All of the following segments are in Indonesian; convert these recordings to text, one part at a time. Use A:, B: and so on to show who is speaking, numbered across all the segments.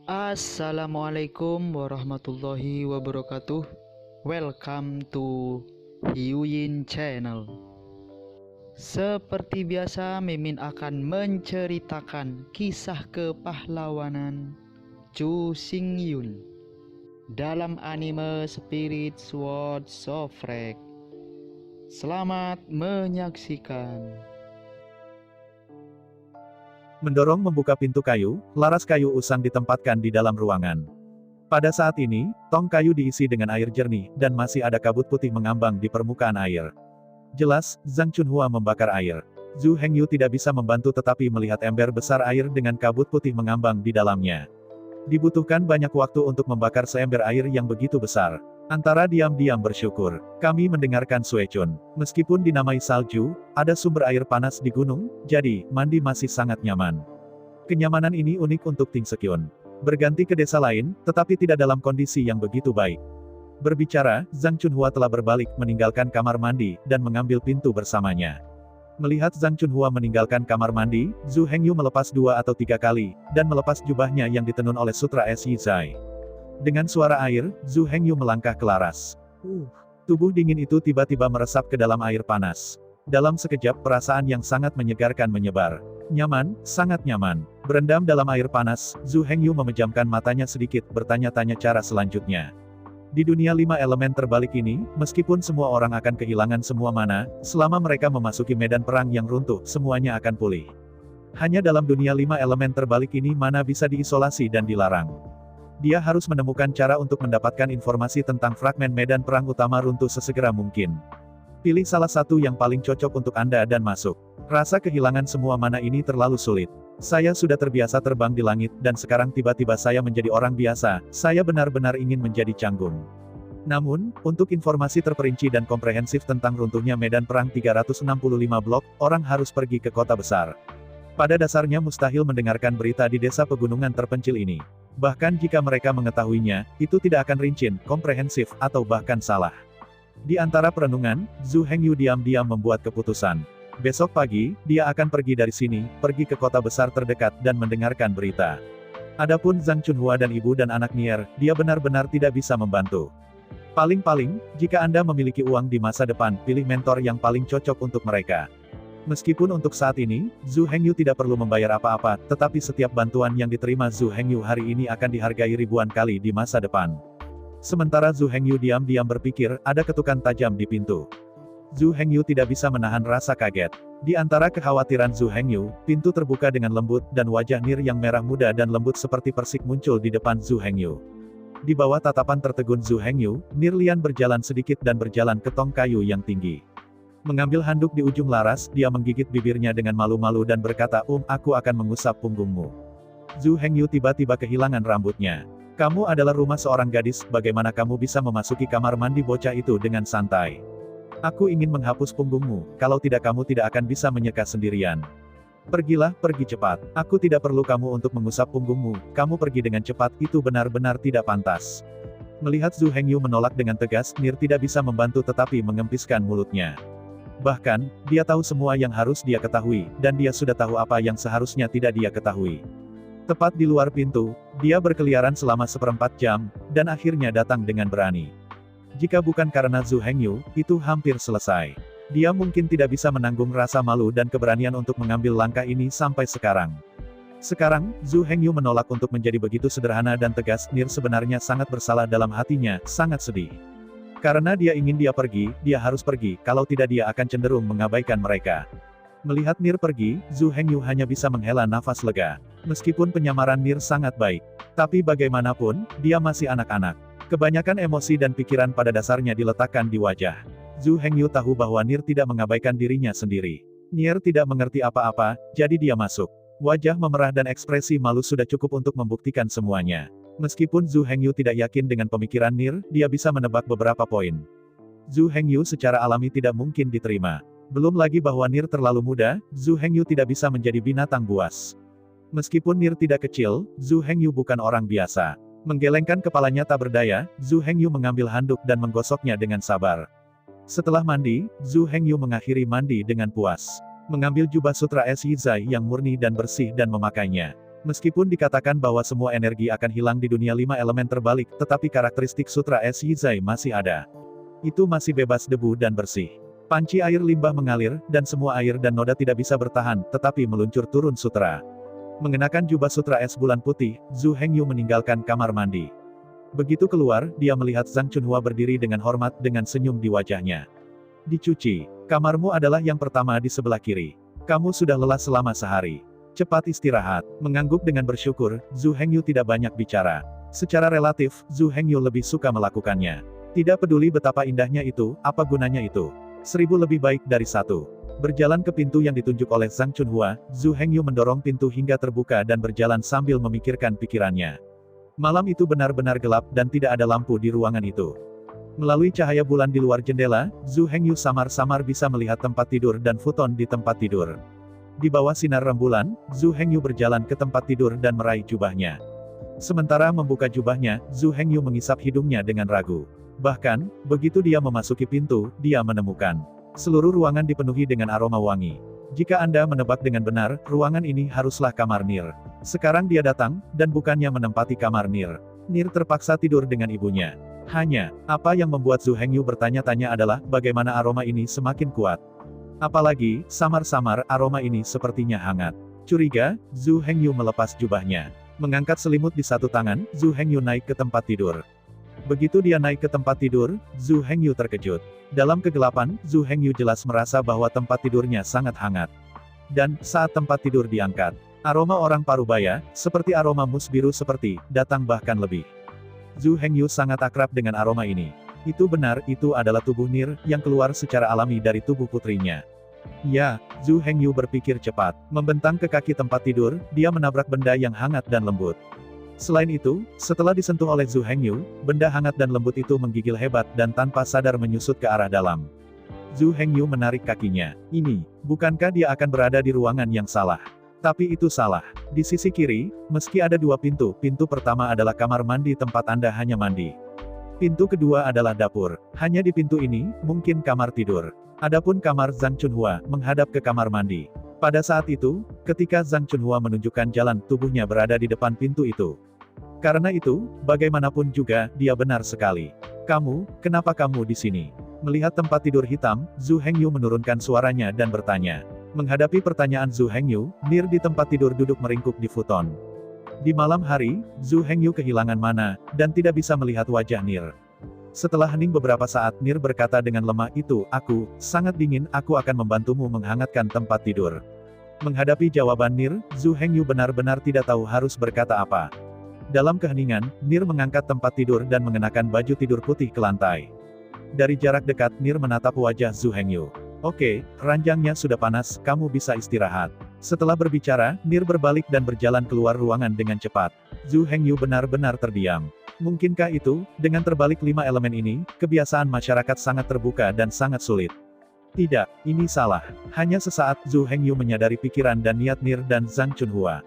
A: Assalamualaikum warahmatullahi wabarakatuh. Welcome to Hyuyin Channel. Seperti biasa, Mimin akan menceritakan kisah kepahlawanan Chu Xingyun dalam anime Spirit Sword Sofrek. Selamat menyaksikan.
B: Mendorong membuka pintu kayu, laras kayu usang ditempatkan di dalam ruangan. Pada saat ini, tong kayu diisi dengan air jernih, dan masih ada kabut putih mengambang di permukaan air. Jelas, Zhang Chunhua membakar air. Zhu Hengyu tidak bisa membantu tetapi melihat ember besar air dengan kabut putih mengambang di dalamnya. Dibutuhkan banyak waktu untuk membakar seember air yang begitu besar. Antara diam-diam bersyukur, kami mendengarkan Suechun. Meskipun dinamai salju, ada sumber air panas di gunung, jadi, mandi masih sangat nyaman. Kenyamanan ini unik untuk Ting Sekyun. Berganti ke desa lain, tetapi tidak dalam kondisi yang begitu baik. Berbicara, Zhang Chunhua telah berbalik meninggalkan kamar mandi, dan mengambil pintu bersamanya. Melihat Zhang Chunhua meninggalkan kamar mandi, Zhu Hengyu melepas 2 atau 3 kali, dan melepas jubahnya yang ditenun oleh Sutra Es Yizai. Dengan suara air, Zhu Hengyu melangkah ke laras. Tubuh dingin itu tiba-tiba meresap ke dalam air panas. Dalam sekejap perasaan yang sangat menyegarkan menyebar. Nyaman, sangat nyaman. Berendam dalam air panas, Zhu Hengyu memejamkan matanya sedikit bertanya-tanya cara selanjutnya. Di dunia 5 elemen terbalik ini, meskipun semua orang akan kehilangan semua mana, selama mereka memasuki medan perang yang runtuh, semuanya akan pulih. Hanya dalam dunia 5 elemen terbalik ini mana bisa diisolasi dan dilarang. Dia harus menemukan cara untuk mendapatkan informasi tentang fragmen medan perang utama runtuh sesegera mungkin. Pilih salah satu yang paling cocok untuk Anda dan masuk. Rasa kehilangan semua mana ini terlalu sulit. Saya sudah terbiasa terbang di langit, dan sekarang tiba-tiba saya menjadi orang biasa, saya benar-benar ingin menjadi canggung. Namun, untuk informasi terperinci dan komprehensif tentang runtuhnya medan perang 365 blok, orang harus pergi ke kota besar. Pada dasarnya mustahil mendengarkan berita di desa pegunungan terpencil ini. Bahkan jika mereka mengetahuinya, itu tidak akan rincin, komprehensif, atau bahkan salah. Di antara perenungan, Zhu Hengyu diam-diam membuat keputusan. Besok pagi, dia akan pergi dari sini, pergi ke kota besar terdekat dan mendengarkan berita. Adapun Zhang Chunhua dan ibu dan anak Nier, dia benar-benar tidak bisa membantu. Paling-paling, jika Anda memiliki uang di masa depan, pilih mentor yang paling cocok untuk mereka. Meskipun untuk saat ini, Zhu Hengyu tidak perlu membayar apa-apa, tetapi setiap bantuan yang diterima Zhu Hengyu hari ini akan dihargai ribuan kali di masa depan. Sementara Zhu Hengyu diam-diam berpikir, ada ketukan tajam di pintu. Zhu Hengyu tidak bisa menahan rasa kaget. Di antara kekhawatiran Zhu Hengyu, pintu terbuka dengan lembut, dan wajah Nier yang merah muda dan lembut seperti persik muncul di depan Zhu Hengyu. Di bawah tatapan tertegun Zhu Hengyu, Nier Lian berjalan sedikit dan berjalan ke tong kayu yang tinggi. Mengambil handuk di ujung laras, dia menggigit bibirnya dengan malu-malu dan berkata, aku akan mengusap punggungmu. Zhu Hengyu tiba-tiba kehilangan rambutnya. Kamu adalah rumah seorang gadis, bagaimana kamu bisa memasuki kamar mandi bocah itu dengan santai? Aku ingin menghapus punggungmu, kalau tidak kamu tidak akan bisa menyeka sendirian. Pergilah, pergi cepat. Aku tidak perlu kamu untuk mengusap punggungmu, kamu pergi dengan cepat, itu benar-benar tidak pantas. Melihat Zhu Hengyu menolak dengan tegas, Nier tidak bisa membantu tetapi mengempiskan mulutnya. Bahkan, dia tahu semua yang harus dia ketahui, dan dia sudah tahu apa yang seharusnya tidak dia ketahui. Tepat di luar pintu, dia berkeliaran selama 1/4 jam, dan akhirnya datang dengan berani. Jika bukan karena Zhu Hengyu, itu hampir selesai. Dia mungkin tidak bisa menanggung rasa malu dan keberanian untuk mengambil langkah ini sampai sekarang. Sekarang, Zhu Hengyu menolak untuk menjadi begitu sederhana dan tegas. Nier sebenarnya sangat bersalah dalam hatinya, sangat sedih. Karena dia ingin dia pergi, dia harus pergi, kalau tidak dia akan cenderung mengabaikan mereka. Melihat Nier pergi, Zhu Hengyu hanya bisa menghela nafas lega. Meskipun penyamaran Nier sangat baik. Tapi bagaimanapun, dia masih anak-anak. Kebanyakan emosi dan pikiran pada dasarnya diletakkan di wajah. Zhu Hengyu tahu bahwa Nier tidak mengabaikan dirinya sendiri. Nier tidak mengerti apa-apa, jadi dia masuk. Wajah memerah dan ekspresi malu sudah cukup untuk membuktikan semuanya. Meskipun Zhu Hengyu tidak yakin dengan pemikiran Nier, dia bisa menebak beberapa poin. Zhu Hengyu secara alami tidak mungkin diterima. Belum lagi bahwa Nier terlalu muda, Zhu Hengyu tidak bisa menjadi binatang buas. Meskipun Nier tidak kecil, Zhu Hengyu bukan orang biasa. Menggelengkan kepalanya tak berdaya, Zhu Hengyu mengambil handuk dan menggosoknya dengan sabar. Setelah mandi, Zhu Hengyu mengakhiri mandi dengan puas. Mengambil jubah Sutra Es Yizai yang murni dan bersih dan memakainya. Meskipun dikatakan bahwa semua energi akan hilang di dunia 5 elemen terbalik, tetapi karakteristik Sutra Es Yizai masih ada. Itu masih bebas debu dan bersih. Panci air limbah mengalir, dan semua air dan noda tidak bisa bertahan, tetapi meluncur turun sutra. Mengenakan jubah sutra es bulan putih, Zhu Hengyu meninggalkan kamar mandi. Begitu keluar, dia melihat Zhang Chunhua berdiri dengan hormat dengan senyum di wajahnya. Dicuci. Kamarmu adalah yang pertama di sebelah kiri. Kamu sudah lelah selama sehari. Cepat istirahat. Mengangguk dengan bersyukur, Zhu Hengyu tidak banyak bicara. Secara relatif, Zhu Hengyu lebih suka melakukannya. Tidak peduli betapa indahnya itu, apa gunanya itu. 1000 lebih baik dari 1. Berjalan ke pintu yang ditunjuk oleh Zhang Chunhua, Zhu Hengyu mendorong pintu hingga terbuka dan berjalan sambil memikirkan pikirannya. Malam itu benar-benar gelap dan tidak ada lampu di ruangan itu. Melalui cahaya bulan di luar jendela, Zhu Hengyu samar-samar bisa melihat tempat tidur dan futon di tempat tidur. Di bawah sinar rembulan, Zhu Hengyu berjalan ke tempat tidur dan meraih jubahnya. Sementara membuka jubahnya, Zhu Hengyu mengisap hidungnya dengan ragu. Bahkan, begitu dia memasuki pintu, dia menemukan seluruh ruangan dipenuhi dengan aroma wangi. Jika Anda menebak dengan benar, ruangan ini haruslah kamar Nir. Sekarang dia datang, dan bukannya menempati kamar Nir. Nir terpaksa tidur dengan ibunya. Hanya, apa yang membuat Zhu Hengyu bertanya-tanya adalah, bagaimana aroma ini semakin kuat. Apalagi, samar-samar, aroma ini sepertinya hangat. Curiga, Zhu Hengyu melepas jubahnya. Mengangkat selimut di satu tangan, Zhu Hengyu naik ke tempat tidur. Begitu dia naik ke tempat tidur, Zhu Hengyu terkejut. Dalam kegelapan, Zhu Hengyu jelas merasa bahwa tempat tidurnya sangat hangat. Dan, saat tempat tidur diangkat, aroma orang parubaya, seperti aroma mus biru datang bahkan lebih. Zhu Hengyu sangat akrab dengan aroma ini. Itu benar, itu adalah tubuh Nir, yang keluar secara alami dari tubuh putrinya. Ya, Zhu Hengyu berpikir cepat. Membentang ke kaki tempat tidur, dia menabrak benda yang hangat dan lembut. Selain itu, setelah disentuh oleh Zhu Hengyu, benda hangat dan lembut itu menggigil hebat dan tanpa sadar menyusut ke arah dalam. Zhu Hengyu menarik kakinya. Ini, bukankah dia akan berada di ruangan yang salah? Tapi itu salah. Di sisi kiri, meski ada 2 pintu, pintu pertama adalah kamar mandi tempat Anda hanya mandi. Pintu kedua adalah dapur. Hanya di pintu ini, mungkin kamar tidur. Adapun kamar Zhang Chunhua, menghadap ke kamar mandi. Pada saat itu, ketika Zhang Chunhua menunjukkan jalan, tubuhnya berada di depan pintu itu. Karena itu, bagaimanapun juga, dia benar sekali. Kenapa kamu di sini? Melihat tempat tidur hitam, Zhu Hengyu menurunkan suaranya dan bertanya. Menghadapi pertanyaan Zhu Hengyu, Nir di tempat tidur duduk meringkuk di futon. Di malam hari, Zhu Hengyu kehilangan mana, dan tidak bisa melihat wajah Nir. Setelah hening beberapa saat, Nir berkata dengan lemah, aku, sangat dingin, aku akan membantumu menghangatkan tempat tidur. Menghadapi jawaban Nir, Zhu Hengyu benar-benar tidak tahu harus berkata apa. Dalam keheningan, Nir mengangkat tempat tidur dan mengenakan baju tidur putih ke lantai. Dari jarak dekat, Nir menatap wajah Zhu Hengyu. Oke, ranjangnya sudah panas, kamu bisa istirahat. Setelah berbicara, Nir berbalik dan berjalan keluar ruangan dengan cepat. Zhu Hengyu benar-benar terdiam. Mungkinkah itu, dengan terbalik 5 elemen ini, kebiasaan masyarakat sangat terbuka dan sangat sulit? Tidak, ini salah. Hanya sesaat, Zhu Hengyu menyadari pikiran dan niat Nir dan Zhang Chunhua.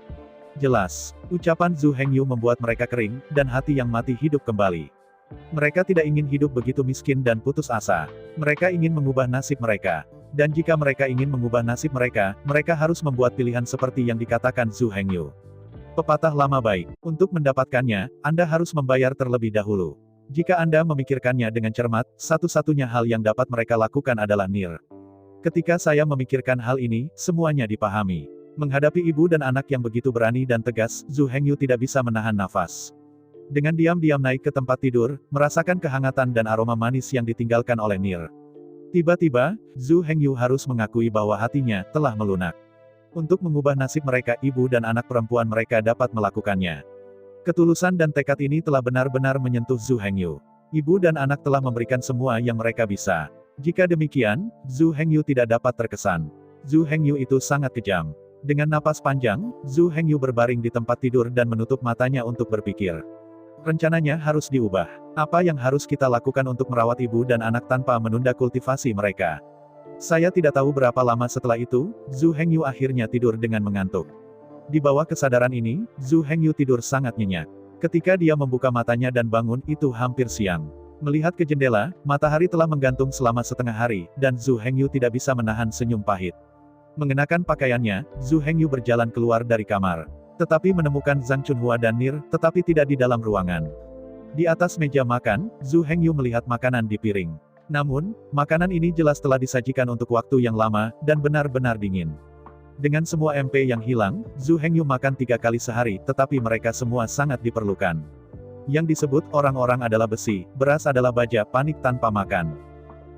B: Jelas, ucapan Zhu Hengyu membuat mereka kering, dan hati yang mati hidup kembali. Mereka tidak ingin hidup begitu miskin dan putus asa. Mereka ingin mengubah nasib mereka. Dan jika mereka ingin mengubah nasib mereka, mereka harus membuat pilihan seperti yang dikatakan Zhu Hengyu. Pepatah lama baik. Untuk mendapatkannya, Anda harus membayar terlebih dahulu. Jika Anda memikirkannya dengan cermat, satu-satunya hal yang dapat mereka lakukan adalah Nir. Ketika saya memikirkan hal ini, semuanya dipahami. Menghadapi ibu dan anak yang begitu berani dan tegas, Zhu Hengyu tidak bisa menahan nafas. Dengan diam-diam naik ke tempat tidur, merasakan kehangatan dan aroma manis yang ditinggalkan oleh Nir. Tiba-tiba, Zhu Hengyu harus mengakui bahwa hatinya telah melunak. Untuk mengubah nasib mereka, ibu dan anak perempuan mereka dapat melakukannya. Ketulusan dan tekad ini telah benar-benar menyentuh Zhu Hengyu. Ibu dan anak telah memberikan semua yang mereka bisa. Jika demikian, Zhu Hengyu tidak dapat terkesan. Zhu Hengyu itu sangat kejam. Dengan napas panjang, Zhu Hengyu berbaring di tempat tidur dan menutup matanya untuk berpikir. Rencananya harus diubah. Apa yang harus kita lakukan untuk merawat ibu dan anak tanpa menunda kultivasi mereka? Saya tidak tahu berapa lama setelah itu, Zhu Hengyu akhirnya tidur dengan mengantuk. Di bawah kesadaran ini, Zhu Hengyu tidur sangat nyenyak. Ketika dia membuka matanya dan bangun, itu hampir siang. Melihat ke jendela, matahari telah menggantung selama setengah hari, dan Zhu Hengyu tidak bisa menahan senyum pahit. Mengenakan pakaiannya, Zhu Hengyu berjalan keluar dari kamar. tetapi menemukan Zhang Chunhua dan Nir, tetapi tidak di dalam ruangan. Di atas meja makan, Zhu Hengyu melihat makanan di piring. Namun, makanan ini jelas telah disajikan untuk waktu yang lama, dan benar-benar dingin. Dengan semua MP yang hilang, Zhu Hengyu makan 3 kali sehari, tetapi mereka semua sangat diperlukan. Yang disebut orang-orang adalah besi, beras adalah baja, panik tanpa makan.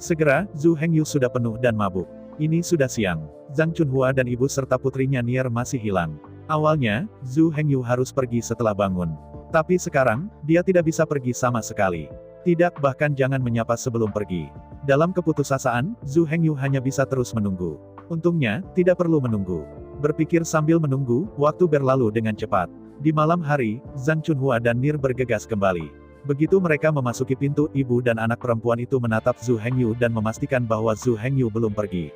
B: Segera, Zhu Hengyu sudah penuh dan mabuk. Ini sudah siang. Zhang Chunhua dan ibu serta putrinya Nier masih hilang. Awalnya, Zhu Hengyu harus pergi setelah bangun. Tapi sekarang, dia tidak bisa pergi sama sekali. Tidak, bahkan jangan menyapa sebelum pergi. Dalam keputusasaan, Zhu Hengyu hanya bisa terus menunggu. Untungnya, tidak perlu menunggu. Berpikir sambil menunggu, waktu berlalu dengan cepat. Di malam hari, Zhang Chunhua dan Nir bergegas kembali. Begitu mereka memasuki pintu, ibu dan anak perempuan itu menatap Zhu Hengyu dan memastikan bahwa Zhu Hengyu belum pergi.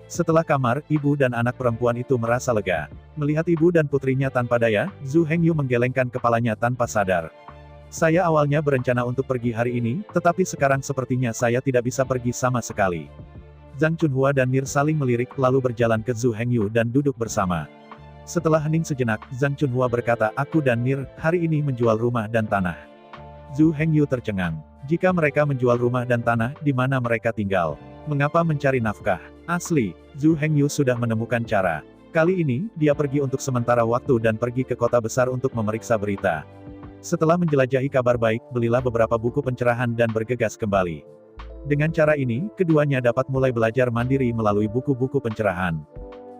B: Setelah kamar, ibu dan anak perempuan itu merasa lega. Melihat ibu dan putrinya tanpa daya, Zhu Hengyu menggelengkan kepalanya tanpa sadar. Saya awalnya berencana untuk pergi hari ini, tetapi sekarang sepertinya saya tidak bisa pergi sama sekali. Zhang Chunhua dan Nir saling melirik, lalu berjalan ke Zhu Hengyu dan duduk bersama. Setelah hening sejenak, Zhang Chunhua berkata, aku dan Nir, hari ini menjual rumah dan tanah. Zhu Hengyu tercengang. Jika mereka menjual rumah dan tanah, di mana mereka tinggal? Mengapa mencari nafkah? Asli, Zhu Hengyu sudah menemukan cara. Kali ini, dia pergi untuk sementara waktu dan pergi ke kota besar untuk memeriksa berita. Setelah menjelajahi kabar baik, belilah beberapa buku pencerahan dan bergegas kembali. Dengan cara ini, keduanya dapat mulai belajar mandiri melalui buku-buku pencerahan.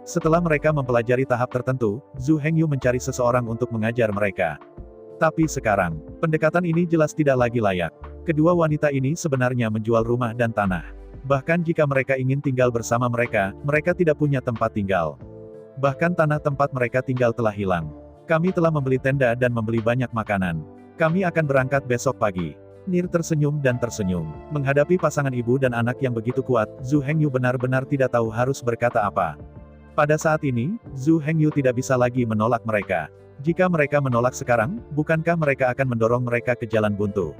B: Setelah mereka mempelajari tahap tertentu, Zhu Hengyu mencari seseorang untuk mengajar mereka. Tapi sekarang, pendekatan ini jelas tidak lagi layak. Kedua wanita ini sebenarnya menjual rumah dan tanah. Bahkan jika mereka ingin tinggal bersama mereka, mereka tidak punya tempat tinggal. Bahkan tanah tempat mereka tinggal telah hilang. Kami telah membeli tenda dan membeli banyak makanan. Kami akan berangkat besok pagi. Nir tersenyum dan tersenyum. Menghadapi pasangan ibu dan anak yang begitu kuat, Zhu Hengyu benar-benar tidak tahu harus berkata apa. Pada saat ini, Zhu Hengyu tidak bisa lagi menolak mereka. Jika mereka menolak sekarang, bukankah mereka akan mendorong mereka ke jalan buntu?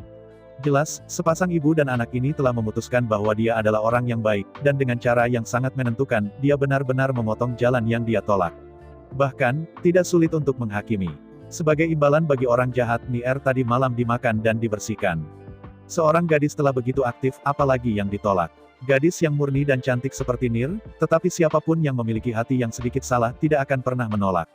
B: Jelas, sepasang ibu dan anak ini telah memutuskan bahwa dia adalah orang yang baik, dan dengan cara yang sangat menentukan, dia benar-benar memotong jalan yang dia tolak. Bahkan, tidak sulit untuk menghakimi. Sebagai imbalan bagi orang jahat, Nier tadi malam dimakan dan dibersihkan. Seorang gadis telah begitu aktif, apalagi yang ditolak. Gadis yang murni dan cantik seperti Nir, tetapi siapapun yang memiliki hati yang sedikit salah tidak akan pernah menolak.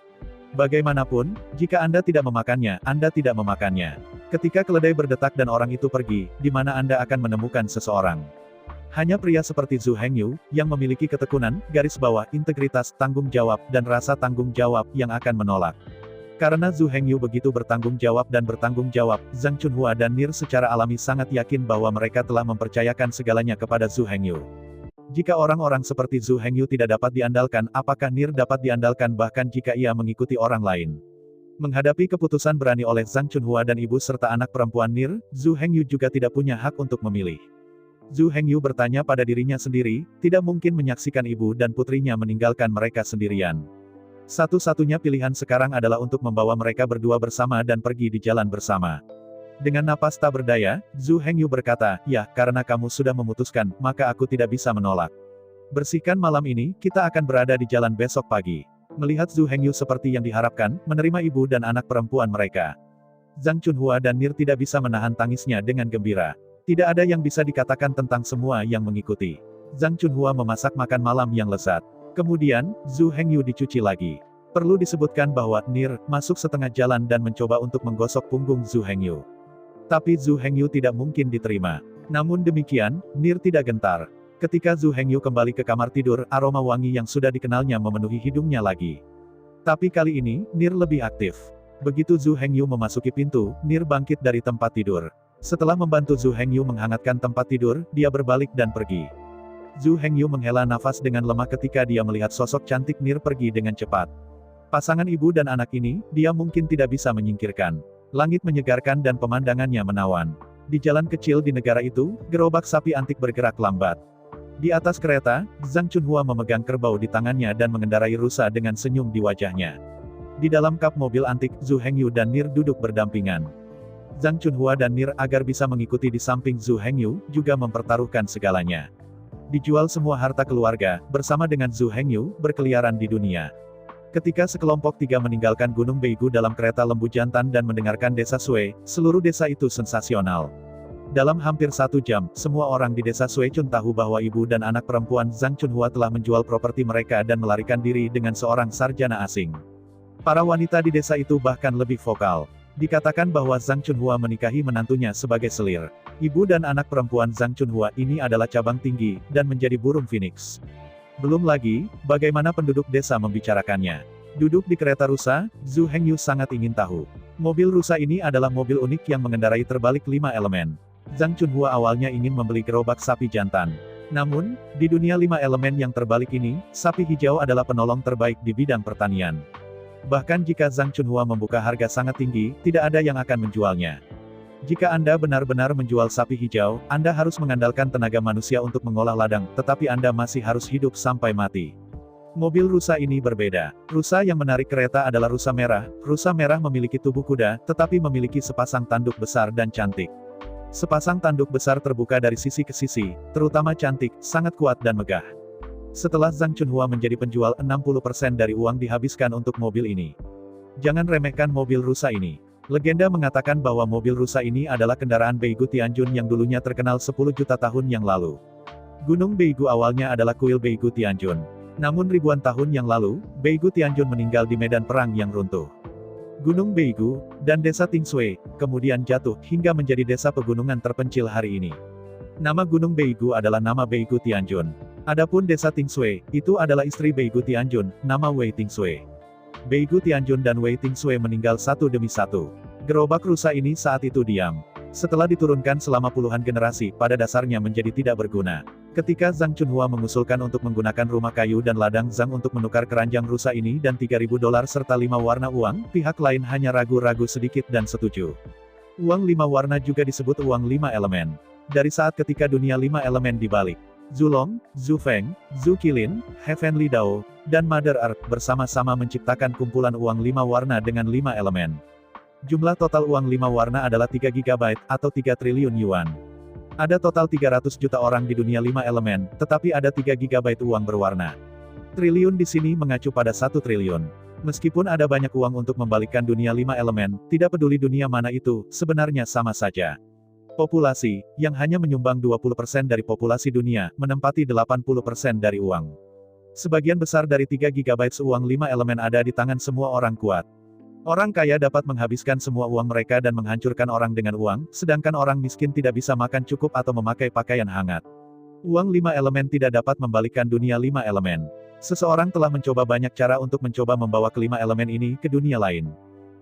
B: Bagaimanapun, jika Anda tidak memakannya, Anda tidak memakannya. Ketika keledai berdetak dan orang itu pergi, di mana Anda akan menemukan seseorang? Hanya pria seperti Zhu Hengyu, yang memiliki ketekunan, garis bawah, integritas, tanggung jawab, dan rasa tanggung jawab, yang akan menolak. Karena Zhu Hengyu begitu bertanggung jawab dan bertanggung jawab, Zhang Chunhua dan Nir secara alami sangat yakin bahwa mereka telah mempercayakan segalanya kepada Zhu Hengyu. Jika orang-orang seperti Zhu Hengyu tidak dapat diandalkan, apakah Nir dapat diandalkan bahkan jika ia mengikuti orang lain? Menghadapi keputusan berani oleh Zhang Chunhua dan ibu serta anak perempuan Nir, Zhu Hengyu juga tidak punya hak untuk memilih. Zhu Hengyu bertanya pada dirinya sendiri, tidak mungkin menyaksikan ibu dan putrinya meninggalkan mereka sendirian. Satu-satunya pilihan sekarang adalah untuk membawa mereka berdua bersama dan pergi di jalan bersama. Dengan napas tak berdaya, Zhu Hengyu berkata, ya, karena kamu sudah memutuskan, maka aku tidak bisa menolak. Bersihkan malam ini, kita akan berada di jalan besok pagi. Melihat Zhu Hengyu seperti yang diharapkan, menerima ibu dan anak perempuan mereka. Zhang Chunhua dan Nir tidak bisa menahan tangisnya dengan gembira. Tidak ada yang bisa dikatakan tentang semua yang mengikuti. Zhang Chunhua memasak makan malam yang lezat. Kemudian, Zhu Hengyu dicuci lagi. Perlu disebutkan bahwa Nir masuk setengah jalan dan mencoba untuk menggosok punggung Zhu Hengyu. Tapi Zhu Hengyu tidak mungkin diterima. Namun demikian, Nir tidak gentar. Ketika Zhu Hengyu kembali ke kamar tidur, aroma wangi yang sudah dikenalnya memenuhi hidungnya lagi. Tapi kali ini, Nir lebih aktif. Begitu Zhu Hengyu memasuki pintu, Nir bangkit dari tempat tidur. Setelah membantu Zhu Hengyu menghangatkan tempat tidur, dia berbalik dan pergi. Zhu Hengyu menghela nafas dengan lemah ketika dia melihat sosok cantik Nir pergi dengan cepat. Pasangan ibu dan anak ini, dia mungkin tidak bisa menyingkirkan. Langit menyegarkan dan pemandangannya menawan. Di jalan kecil di negara itu, gerobak sapi antik bergerak lambat. Di atas kereta, Zhang Chunhua memegang kerbau di tangannya dan mengendarai rusa dengan senyum di wajahnya. Di dalam kap mobil antik, Zhu Hengyu dan Nir duduk berdampingan. Zhang Chunhua dan Nir agar bisa mengikuti di samping Zhu Hengyu, juga mempertaruhkan segalanya. Dijual semua harta keluarga, bersama dengan Zhu Hengyu, berkeliaran di dunia. Ketika sekelompok tiga meninggalkan Gunung Beigu dalam kereta lembu jantan dan mendengarkan desa Sue, seluruh desa itu sensasional. Dalam hampir 1 jam, semua orang di desa Suechun tahu bahwa ibu dan anak perempuan Zhang Chunhua telah menjual properti mereka dan melarikan diri dengan seorang sarjana asing. Para wanita di desa itu bahkan lebih vokal. Dikatakan bahwa Zhang Chunhua menikahi menantunya sebagai selir. Ibu dan anak perempuan Zhang Chunhua ini adalah cabang tinggi, dan menjadi burung phoenix. Belum lagi, bagaimana penduduk desa membicarakannya. Duduk di kereta rusa, Zhu Hengyu sangat ingin tahu. Mobil rusa ini adalah mobil unik yang mengendarai terbalik 5 elemen. Zhang Chunhua awalnya ingin membeli gerobak sapi jantan. Namun, di dunia 5 elemen yang terbalik ini, sapi hijau adalah penolong terbaik di bidang pertanian. Bahkan jika Zhang Chunhua membuka harga sangat tinggi, tidak ada yang akan menjualnya. Jika Anda benar-benar menjual sapi hijau, Anda harus mengandalkan tenaga manusia untuk mengolah ladang, tetapi Anda masih harus hidup sampai mati. Mobil rusa ini berbeda. Rusa yang menarik kereta adalah rusa merah. Rusa merah memiliki tubuh kuda, tetapi memiliki sepasang tanduk besar dan cantik. Sepasang tanduk besar terbuka dari sisi ke sisi, terutama cantik, sangat kuat dan megah. Setelah Zhang Chunhua menjadi penjual, 60% dari uang dihabiskan untuk mobil ini. Jangan remehkan mobil rusa ini. Legenda mengatakan bahwa mobil rusa ini adalah kendaraan Beigu Tianjun yang dulunya terkenal 10 juta tahun yang lalu. Gunung Beigu awalnya adalah kuil Beigu Tianjun. Namun ribuan tahun yang lalu, Beigu Tianjun meninggal di medan perang yang runtuh. Gunung Beigu, dan desa Tingshui, kemudian jatuh, hingga menjadi desa pegunungan terpencil hari ini. Nama Gunung Beigu adalah nama Beigu Tianjun. Adapun desa Tingshui, itu adalah istri Beigu Tianjun, nama Wei Tingshui. Beigu Tianjun dan Wei Tingshui meninggal satu demi satu. Gerobak rusa ini saat itu diam. Setelah diturunkan selama puluhan generasi, pada dasarnya menjadi tidak berguna. Ketika Zhang Chunhua mengusulkan untuk menggunakan rumah kayu dan ladang Zhang untuk menukar keranjang rusa ini dan $3.000 serta 5 warna uang, pihak lain hanya ragu-ragu sedikit dan setuju. Uang 5 warna juga disebut uang 5 elemen. Dari saat ketika dunia 5 elemen dibalik, Zulong, Zhu Feng, Zhu Qilin, Heavenly Dao, dan Mother Earth bersama-sama menciptakan kumpulan uang 5 warna dengan 5 elemen. Jumlah total uang 5 warna adalah 3 GB atau 3 triliun yuan. Ada total 300 juta orang di dunia 5 elemen, tetapi ada 3 GB uang berwarna. Triliun di sini mengacu pada 1 triliun. Meskipun ada banyak uang untuk membalikkan dunia 5 elemen, tidak peduli dunia mana itu, sebenarnya sama saja. Populasi, yang hanya menyumbang 20% dari populasi dunia, menempati 80% dari uang. Sebagian besar dari 3 GB uang 5 elemen ada di tangan semua orang kuat. Orang kaya dapat menghabiskan semua uang mereka dan menghancurkan orang dengan uang, sedangkan orang miskin tidak bisa makan cukup atau memakai pakaian hangat. Uang 5 elemen tidak dapat membalikkan dunia 5 elemen. Seseorang telah mencoba banyak cara untuk mencoba membawa kelima elemen ini ke dunia lain.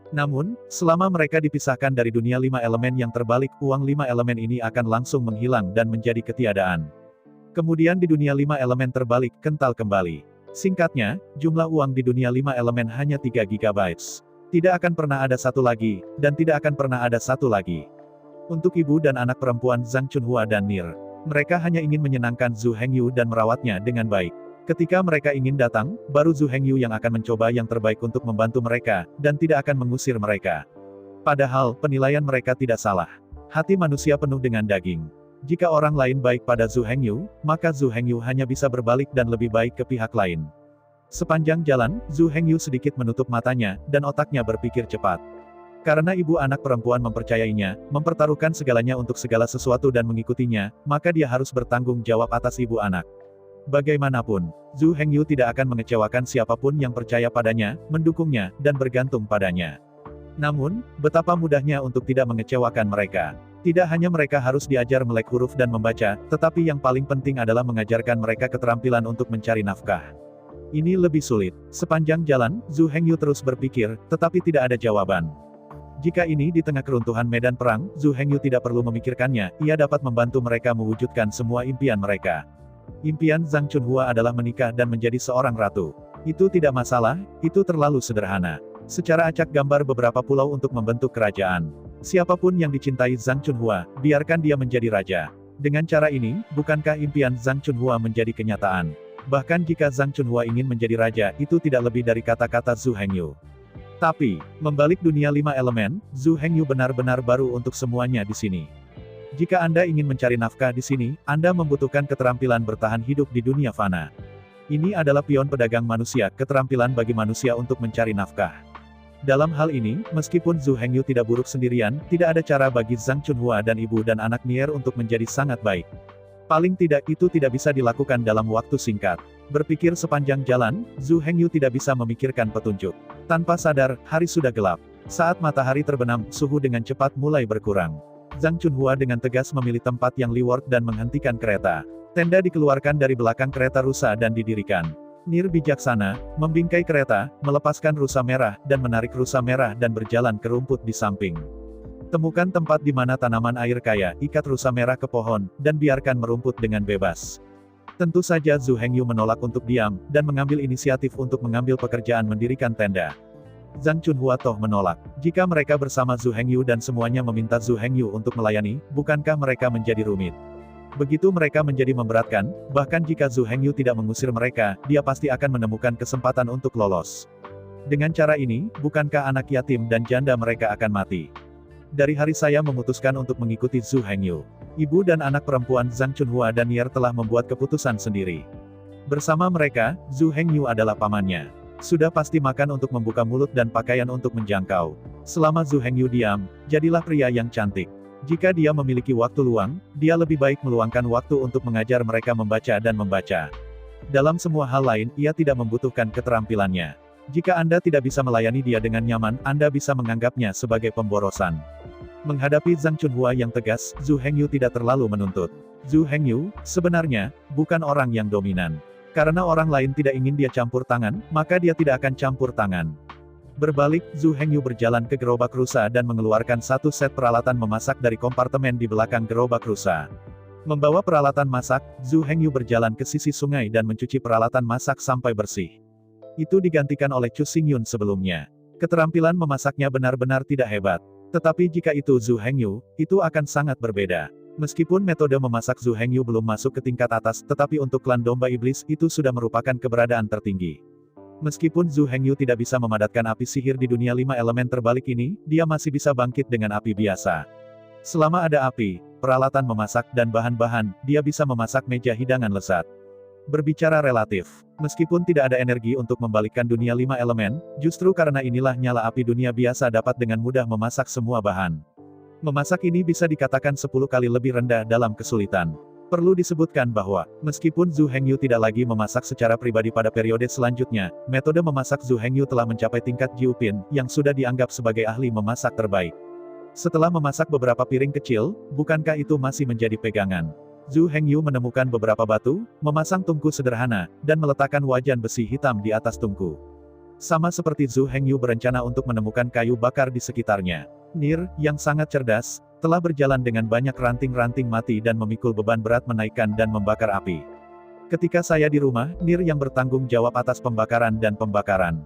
B: Namun, selama mereka dipisahkan dari dunia 5 elemen yang terbalik, uang 5 elemen ini akan langsung menghilang dan menjadi ketiadaan. Kemudian di dunia 5 elemen terbalik, kental kembali. Singkatnya, jumlah uang di dunia 5 elemen hanya 3 GB. Tidak akan pernah ada satu lagi, dan tidak akan pernah ada satu lagi. Untuk ibu dan anak perempuan Zhang Chunhua dan Nir, mereka hanya ingin menyenangkan Zhu Hengyu dan merawatnya dengan baik. Ketika mereka ingin datang, baru Zhu Hengyu yang akan mencoba yang terbaik untuk membantu mereka, dan tidak akan mengusir mereka. Padahal, penilaian mereka tidak salah. Hati manusia penuh dengan daging. Jika orang lain baik pada Zhu Hengyu, maka Zhu Hengyu hanya bisa berbalik dan lebih baik ke pihak lain. Sepanjang jalan, Zhu Hengyu sedikit menutup matanya, dan otaknya berpikir cepat. Karena ibu anak perempuan mempercayainya, mempertaruhkan segalanya untuk segala sesuatu dan mengikutinya, maka dia harus bertanggung jawab atas ibu anak. Bagaimanapun, Zhu Hengyu tidak akan mengecewakan siapapun yang percaya padanya, mendukungnya, dan bergantung padanya. Namun, betapa mudahnya untuk tidak mengecewakan mereka. Tidak hanya mereka harus diajar melek huruf dan membaca, tetapi yang paling penting adalah mengajarkan mereka keterampilan untuk mencari nafkah. Ini lebih sulit. Sepanjang jalan, Zhu Hengyu terus berpikir, tetapi tidak ada jawaban. Jika ini di tengah keruntuhan medan perang, Zhu Hengyu tidak perlu memikirkannya, ia dapat membantu mereka mewujudkan semua impian mereka. Impian Zhang Chunhua adalah menikah dan menjadi seorang ratu. Itu tidak masalah, itu terlalu sederhana. Secara acak gambar beberapa pulau untuk membentuk kerajaan. Siapapun yang dicintai Zhang Chunhua, biarkan dia menjadi raja. Dengan cara ini, bukankah impian Zhang Chunhua menjadi kenyataan? Bahkan jika Zhang Chunhua ingin menjadi raja, itu tidak lebih dari kata-kata Zhu Hengyu. Tapi, membalik dunia 5 elemen, Zhu Hengyu benar-benar baru untuk semuanya di sini. Jika Anda ingin mencari nafkah di sini, Anda membutuhkan keterampilan bertahan hidup di dunia fana. Ini adalah pion pedagang manusia, keterampilan bagi manusia untuk mencari nafkah. Dalam hal ini, meskipun Zhu Hengyu tidak buruk sendirian, tidak ada cara bagi Zhang Chunhua dan ibu dan anak Nier untuk menjadi sangat baik. Paling tidak itu tidak bisa dilakukan dalam waktu singkat. Berpikir sepanjang jalan, Zhu Hengyu tidak bisa memikirkan petunjuk. Tanpa sadar, hari sudah gelap. Saat matahari terbenam, suhu dengan cepat mulai berkurang. Zhang Chunhua dengan tegas memilih tempat yang liward dan menghentikan kereta. Tenda dikeluarkan dari belakang kereta rusa dan didirikan. Nier bijaksana, membingkai kereta, melepaskan rusa merah, dan menarik rusa merah dan berjalan ke rumput di samping. Temukan tempat di mana tanaman air kaya, ikat rusa merah ke pohon, dan biarkan merumput dengan bebas. Tentu saja Zhu Hengyu menolak untuk diam, dan mengambil inisiatif untuk mengambil pekerjaan mendirikan tenda. Zhang Chunhua toh menolak. Jika mereka bersama Zhu Hengyu dan semuanya meminta Zhu Hengyu untuk melayani, bukankah mereka menjadi rumit? Begitu mereka menjadi memberatkan, bahkan jika Zhu Hengyu tidak mengusir mereka, dia pasti akan menemukan kesempatan untuk lolos. Dengan cara ini, bukankah anak yatim dan janda mereka akan mati? Dari hari saya memutuskan untuk mengikuti Zhu Hengyu. Ibu dan anak perempuan Zhang Chunhua dan Nier telah membuat keputusan sendiri. Bersama mereka, Zhu Hengyu adalah pamannya. Sudah pasti makan untuk membuka mulut dan pakaian untuk menjangkau. Selama Zhu Hengyu diam, jadilah pria yang cantik. Jika dia memiliki waktu luang, dia lebih baik meluangkan waktu untuk mengajar mereka membaca dan membaca. Dalam semua hal lain, ia tidak membutuhkan keterampilannya. Jika Anda tidak bisa melayani dia dengan nyaman, Anda bisa menganggapnya sebagai pemborosan. Menghadapi Zhang Chunhua yang tegas, Zhu Hengyu tidak terlalu menuntut. Zhu Hengyu, sebenarnya, bukan orang yang dominan. Karena orang lain tidak ingin dia campur tangan, maka dia tidak akan campur tangan. Berbalik, Zhu Hengyu berjalan ke gerobak rusa dan mengeluarkan satu set peralatan memasak dari kompartemen di belakang gerobak rusa. Membawa peralatan masak, Zhu Hengyu berjalan ke sisi sungai dan mencuci peralatan masak sampai bersih. Itu digantikan oleh Chu Xingyun sebelumnya. Keterampilan memasaknya benar-benar tidak hebat. Tetapi jika itu Zhu Hengyu, itu akan sangat berbeda. Meskipun metode memasak Zhu Hengyu belum masuk ke tingkat atas, tetapi untuk klan domba iblis itu sudah merupakan keberadaan tertinggi. Meskipun Zhu Hengyu tidak bisa memadatkan api sihir di dunia 5 elemen terbalik ini, dia masih bisa bangkit dengan api biasa. Selama ada api, peralatan memasak dan bahan-bahan, dia bisa memasak meja hidangan lezat. Berbicara relatif, meskipun tidak ada energi untuk membalikkan dunia 5 elemen, justru karena inilah nyala api dunia biasa dapat dengan mudah memasak semua bahan. Memasak ini bisa dikatakan 10 kali lebih rendah dalam kesulitan. Perlu disebutkan bahwa, meskipun Zhu Hengyu tidak lagi memasak secara pribadi pada periode selanjutnya, metode memasak Zhu Hengyu telah mencapai tingkat Jiupin, yang sudah dianggap sebagai ahli memasak terbaik. Setelah memasak beberapa piring kecil, bukankah itu masih menjadi pegangan? Zhu Hengyu menemukan beberapa batu, memasang tungku sederhana, dan meletakkan wajan besi hitam di atas tungku. Sama seperti Zhu Hengyu berencana untuk menemukan kayu bakar di sekitarnya. Nier, yang sangat cerdas, telah berjalan dengan banyak ranting-ranting mati dan memikul beban berat menaikkan dan membakar api. Ketika saya di rumah, Nier yang bertanggung jawab atas pembakaran dan pembakaran.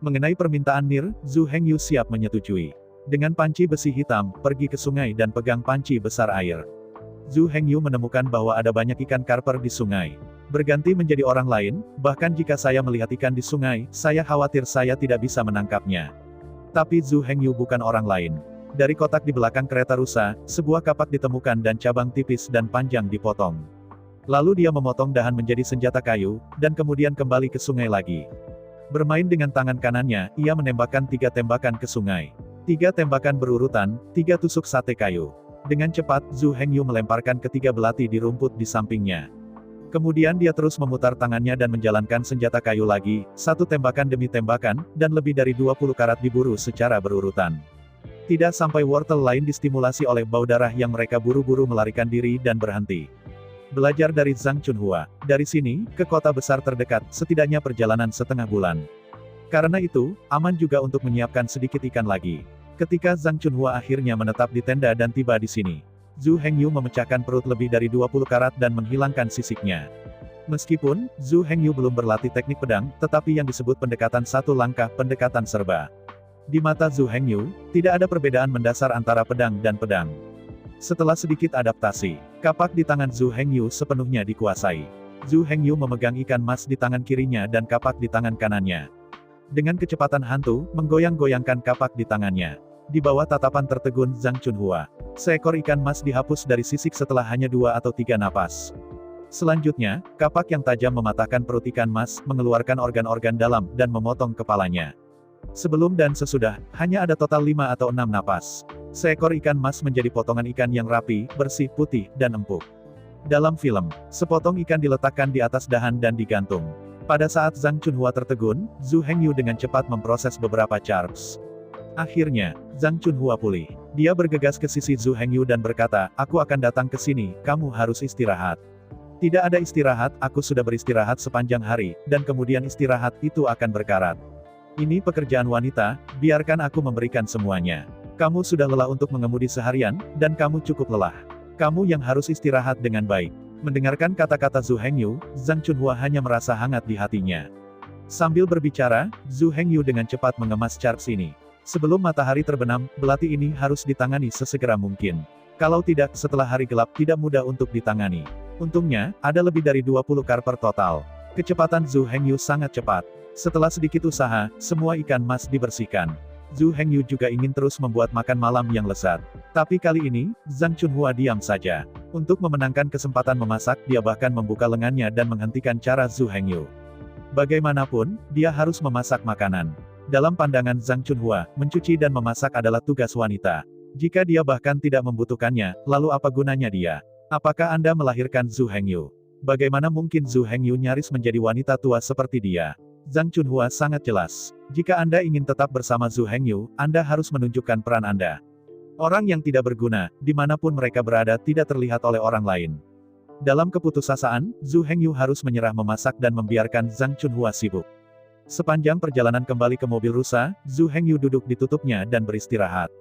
B: Mengenai permintaan Nier, Zhu Hengyu siap menyetujui. Dengan panci besi hitam, pergi ke sungai dan pegang panci besar air. Zhu Hengyu menemukan bahwa ada banyak ikan karper di sungai. Berganti menjadi orang lain, bahkan jika saya melihat ikan di sungai, saya khawatir saya tidak bisa menangkapnya. Tapi Zhu Hengyu bukan orang lain. Dari kotak di belakang kereta rusa, sebuah kapak ditemukan dan cabang tipis dan panjang dipotong. Lalu dia memotong dahan menjadi senjata kayu, dan kemudian kembali ke sungai lagi. Bermain dengan tangan kanannya, ia menembakkan 3 tembakan ke sungai. 3 tembakan berurutan, 3 tusuk sate kayu. Dengan cepat, Zhu Hengyu melemparkan ketiga belati di rumput di sampingnya. Kemudian dia terus memutar tangannya dan menjalankan senjata kayu lagi, 1 tembakan demi tembakan, dan lebih dari 20 karat diburu secara berurutan. Tidak sampai wortel lain distimulasi oleh bau darah yang mereka buru-buru melarikan diri dan berhenti. Belajar dari Zhang Chunhua, dari sini, ke kota besar terdekat, setidaknya perjalanan setengah bulan. Karena itu, aman juga untuk menyiapkan sedikit ikan lagi. Ketika Zhang Chunhua akhirnya menetap di tenda dan tiba di sini, Zhu Hengyu memecahkan perut lebih dari 20 karat dan menghilangkan sisiknya. Meskipun, Zhu Hengyu belum berlatih teknik pedang, tetapi yang disebut pendekatan satu langkah, pendekatan serba. Di mata Zhu Hengyu, tidak ada perbedaan mendasar antara pedang dan pedang. Setelah sedikit adaptasi, kapak di tangan Zhu Hengyu sepenuhnya dikuasai. Zhu Hengyu memegang ikan mas di tangan kirinya dan kapak di tangan kanannya. Dengan kecepatan hantu, menggoyang-goyangkan kapak di tangannya. Di bawah tatapan tertegun Zhang Chunhua, seekor ikan mas dihapus dari sisik setelah hanya 2 atau 3 napas. Selanjutnya, kapak yang tajam mematahkan perut ikan mas, mengeluarkan organ-organ dalam, dan memotong kepalanya. Sebelum dan sesudah, hanya ada total 5 atau 6 napas. Seekor ikan mas menjadi potongan ikan yang rapi, bersih, putih, dan empuk. Dalam film, sepotong ikan diletakkan di atas dahan dan digantung. Pada saat Zhang Chunhua tertegun, Zhu Hengyu dengan cepat memproses beberapa charms. Akhirnya, Zhang Chunhua pulih. Dia bergegas ke sisi Zhu Hengyu dan berkata, "Aku akan datang ke sini, kamu harus istirahat." "Tidak ada istirahat, aku sudah beristirahat sepanjang hari, dan kemudian istirahat itu akan berkarat. Ini pekerjaan wanita, biarkan aku memberikan semuanya. Kamu sudah lelah untuk mengemudi seharian, dan kamu cukup lelah. Kamu yang harus istirahat dengan baik." Mendengarkan kata-kata Zhu Hengyu, Zhang Chunhua hanya merasa hangat di hatinya. Sambil berbicara, Zhu Hengyu dengan cepat mengemas charms ini. Sebelum matahari terbenam, belati ini harus ditangani sesegera mungkin. Kalau tidak, setelah hari gelap tidak mudah untuk ditangani. Untungnya, ada lebih dari 20 karper total. Kecepatan Zhu Hengyu sangat cepat. Setelah sedikit usaha, semua ikan mas dibersihkan. Zhu Hengyu juga ingin terus membuat makan malam yang lezat. Tapi kali ini, Zhang Chunhua diam saja. Untuk memenangkan kesempatan memasak, dia bahkan membuka lengannya dan menghentikan cara Zhu Hengyu. Bagaimanapun, dia harus memasak makanan. Dalam pandangan Zhang Chunhua, mencuci dan memasak adalah tugas wanita. Jika dia bahkan tidak membutuhkannya, lalu apa gunanya dia? Apakah Anda melahirkan Zhu Hengyu? Bagaimana mungkin Zhu Hengyu nyaris menjadi wanita tua seperti dia? Zhang Chunhua sangat jelas. Jika Anda ingin tetap bersama Zhu Hengyu, Anda harus menunjukkan peran Anda. Orang yang tidak berguna, dimanapun mereka berada tidak terlihat oleh orang lain. Dalam keputusasaan, Zhu Hengyu harus menyerah memasak dan membiarkan Zhang Chunhua sibuk. Sepanjang perjalanan kembali ke mobil rusa, Zhu Hengyu duduk di tutupnya dan beristirahat.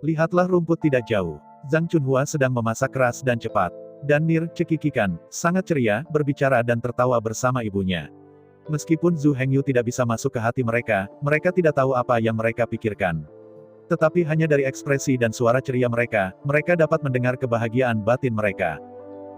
B: Lihatlah rumput tidak jauh. Zhang Chunhua sedang memasak keras dan cepat. Dan Nir, cekikikan, sangat ceria, berbicara dan tertawa bersama ibunya. Meskipun Zhu Hengyu tidak bisa masuk ke hati mereka, mereka tidak tahu apa yang mereka pikirkan. Tetapi hanya dari ekspresi dan suara ceria mereka, mereka dapat mendengar kebahagiaan batin mereka.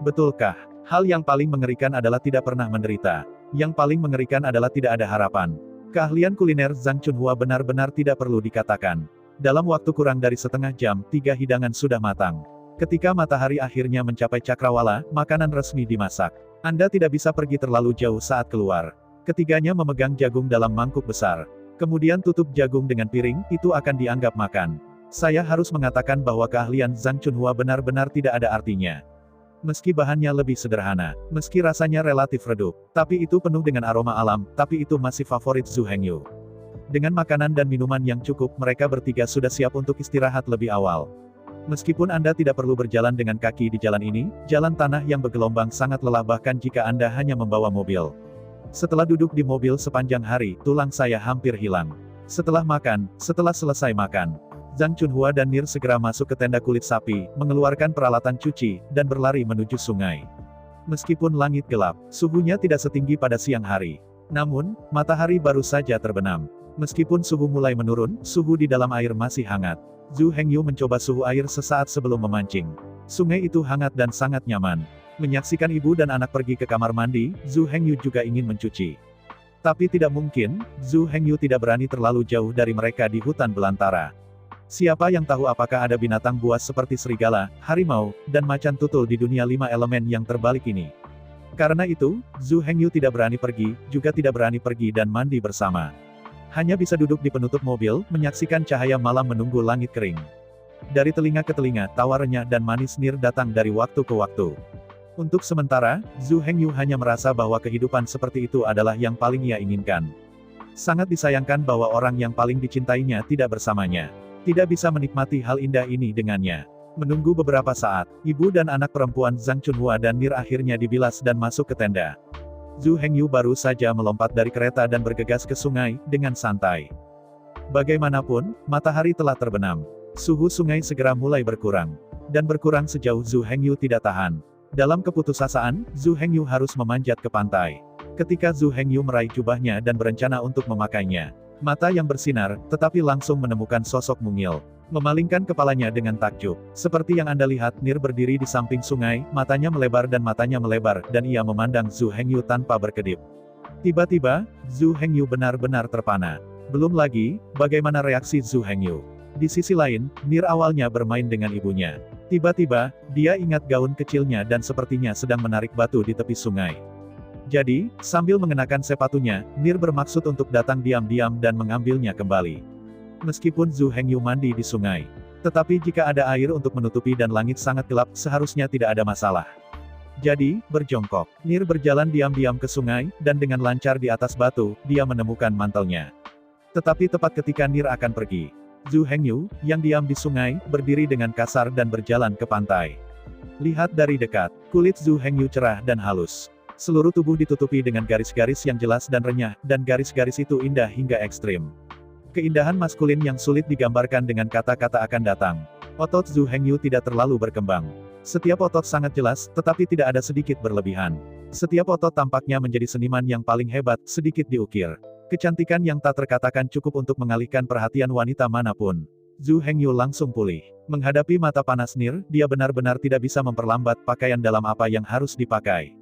B: Betulkah? Hal yang paling mengerikan adalah tidak pernah menderita. Yang paling mengerikan adalah tidak ada harapan. Keahlian kuliner Zhang Chunhua benar-benar tidak perlu dikatakan. Dalam waktu kurang dari setengah jam, 3 hidangan sudah matang. Ketika matahari akhirnya mencapai cakrawala, makanan resmi dimasak. Anda tidak bisa pergi terlalu jauh saat keluar. Ketiganya memegang jagung dalam mangkuk besar. Kemudian tutup jagung dengan piring, itu akan dianggap makan. Saya harus mengatakan bahwa keahlian Zhang Chunhua benar-benar tidak ada artinya. Meski bahannya lebih sederhana, meski rasanya relatif redup, tapi itu penuh dengan aroma alam, tapi itu masih favorit Zhu Hengyu. Dengan makanan dan minuman yang cukup, mereka bertiga sudah siap untuk istirahat lebih awal. Meskipun Anda tidak perlu berjalan dengan kaki di jalan ini, jalan tanah yang bergelombang sangat lelah bahkan jika Anda hanya membawa mobil. Setelah duduk di mobil sepanjang hari, tulang saya hampir hilang. Setelah selesai makan, Zhang Chunhua dan Nir segera masuk ke tenda kulit sapi, mengeluarkan peralatan cuci, dan berlari menuju sungai. Meskipun langit gelap, suhunya tidak setinggi pada siang hari. Namun, matahari baru saja terbenam. Meskipun suhu mulai menurun, suhu di dalam air masih hangat. Zhu Hengyu mencoba suhu air sesaat sebelum memancing. Sungai itu hangat dan sangat nyaman. Menyaksikan ibu dan anak pergi ke kamar mandi, Zhu Hengyu juga ingin mencuci. Tapi tidak mungkin, Zhu Hengyu tidak berani terlalu jauh dari mereka di hutan belantara. Siapa yang tahu apakah ada binatang buas seperti serigala, harimau, dan macan tutul di dunia 5 elemen yang terbalik ini. Karena itu, Zhu Hengyu tidak berani pergi, juga tidak berani pergi dan mandi bersama. Hanya bisa duduk di penutup mobil, menyaksikan cahaya malam menunggu langit kering. Dari telinga ke telinga, tawa renyah dan manis Nir datang dari waktu ke waktu. Untuk sementara, Zhu Hengyu hanya merasa bahwa kehidupan seperti itu adalah yang paling ia inginkan. Sangat disayangkan bahwa orang yang paling dicintainya tidak bersamanya. Tidak bisa menikmati hal indah ini dengannya. Menunggu beberapa saat, ibu dan anak perempuan Zhang Chunhua dan Nir akhirnya dibilas dan masuk ke tenda. Zhu Hengyu baru saja melompat dari kereta dan bergegas ke sungai, dengan santai. Bagaimanapun, matahari telah terbenam. Suhu sungai segera mulai berkurang. Dan berkurang sejauh Zhu Hengyu tidak tahan. Dalam keputusasaan, Zhu Hengyu harus memanjat ke pantai. Ketika Zhu Hengyu meraih jubahnya dan berencana untuk memakainya, mata yang bersinar, tetapi langsung menemukan sosok mungil. Memalingkan kepalanya dengan takjub. Seperti yang Anda lihat, Nir berdiri di samping sungai, matanya melebar, dan ia memandang Zhu Hengyu tanpa berkedip. Tiba-tiba, Zhu Hengyu benar-benar terpana. Belum lagi, bagaimana reaksi Zhu Hengyu. Di sisi lain, Nir awalnya bermain dengan ibunya. Tiba-tiba, dia ingat gaun kecilnya dan sepertinya sedang menarik batu di tepi sungai. Jadi, sambil mengenakan sepatunya, Nir bermaksud untuk datang diam-diam dan mengambilnya kembali. Meskipun Zhu Hengyu mandi di sungai. Tetapi jika ada air untuk menutupi dan langit sangat gelap, seharusnya tidak ada masalah. Jadi, berjongkok, Nir berjalan diam-diam ke sungai, dan dengan lancar di atas batu, dia menemukan mantelnya. Tetapi tepat ketika Nir akan pergi, Zhu Hengyu, yang diam di sungai, berdiri dengan kasar dan berjalan ke pantai. Lihat dari dekat, kulit Zhu Hengyu cerah dan halus. Seluruh tubuh ditutupi dengan garis-garis yang jelas dan renyah, dan garis-garis itu indah hingga ekstrim. Keindahan maskulin yang sulit digambarkan dengan kata-kata akan datang. Otot Zhu Hengyu tidak terlalu berkembang. Setiap otot sangat jelas, tetapi tidak ada sedikit berlebihan. Setiap otot tampaknya menjadi seniman yang paling hebat, sedikit diukir. Kecantikan yang tak terkatakan cukup untuk mengalihkan perhatian wanita manapun. Zhu Hengyu langsung pulih. Menghadapi mata panas Nir, dia benar-benar tidak bisa memperlambat pakaian dalam apa yang harus dipakai.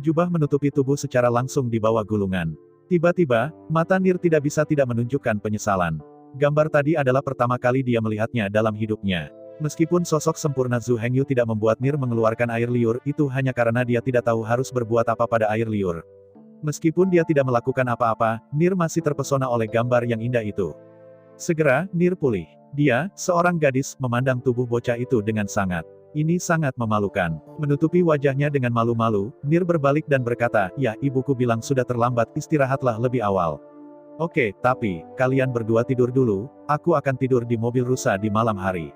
B: Jubah menutupi tubuh secara langsung di bawah gulungan. Tiba-tiba, mata Nir tidak bisa tidak menunjukkan penyesalan. Gambar tadi adalah pertama kali dia melihatnya dalam hidupnya. Meskipun sosok sempurna Zhu Hengyu tidak membuat Nir mengeluarkan air liur, itu hanya karena dia tidak tahu harus berbuat apa pada air liur. Meskipun dia tidak melakukan apa-apa, Nir masih terpesona oleh gambar yang indah itu. Segera, Nir pulih. Dia, seorang gadis, memandang tubuh bocah itu dengan sangat. Ini sangat memalukan. Menutupi wajahnya dengan malu-malu, Nir berbalik dan berkata, "Ya, ibuku bilang sudah terlambat, istirahatlah lebih awal." "Oke, tapi, kalian berdua tidur dulu, aku akan tidur di mobil rusa di malam hari."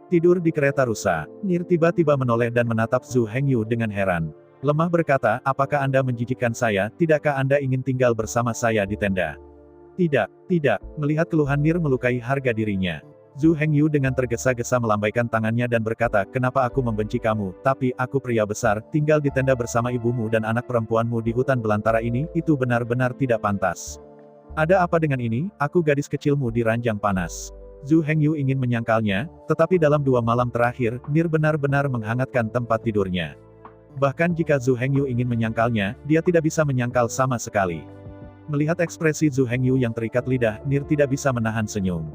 B: Tidur di kereta rusa. Nir tiba-tiba menoleh dan menatap Zhu Hengyu dengan heran. Lemah berkata, "Apakah Anda menjijikkan saya? Tidakkah Anda ingin tinggal bersama saya di tenda?" "Tidak, tidak." Melihat keluhan Nir melukai harga dirinya. Zhu Hengyu dengan tergesa-gesa melambaikan tangannya dan berkata, "Kenapa aku membenci kamu? Tapi, aku pria besar, tinggal di tenda bersama ibumu dan anak perempuanmu di hutan belantara ini, itu benar-benar tidak pantas. Ada apa dengan ini? Aku gadis kecilmu di ranjang panas." Zhu Hengyu ingin menyangkalnya, tetapi dalam 2 malam terakhir, Nir benar-benar menghangatkan tempat tidurnya. Bahkan jika Zhu Hengyu ingin menyangkalnya, dia tidak bisa menyangkal sama sekali. Melihat ekspresi Zhu Hengyu yang terikat lidah, Nir tidak bisa menahan senyum.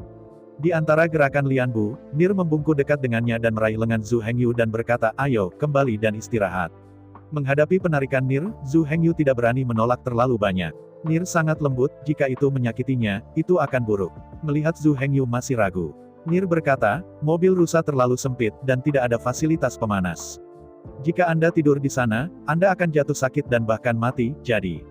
B: Di antara gerakan Lian Bu, Nir membungkuk dekat dengannya dan meraih lengan Zhu Hengyu dan berkata, "Ayo, kembali dan istirahat." Menghadapi penarikan Nir, Zhu Hengyu tidak berani menolak terlalu banyak. Nir sangat lembut, jika itu menyakitinya, itu akan buruk. Melihat Zhu Hengyu masih ragu, Nir berkata, "Mobil rusa terlalu sempit, dan tidak ada fasilitas pemanas. Jika Anda tidur di sana, Anda akan jatuh sakit dan bahkan mati, jadi..."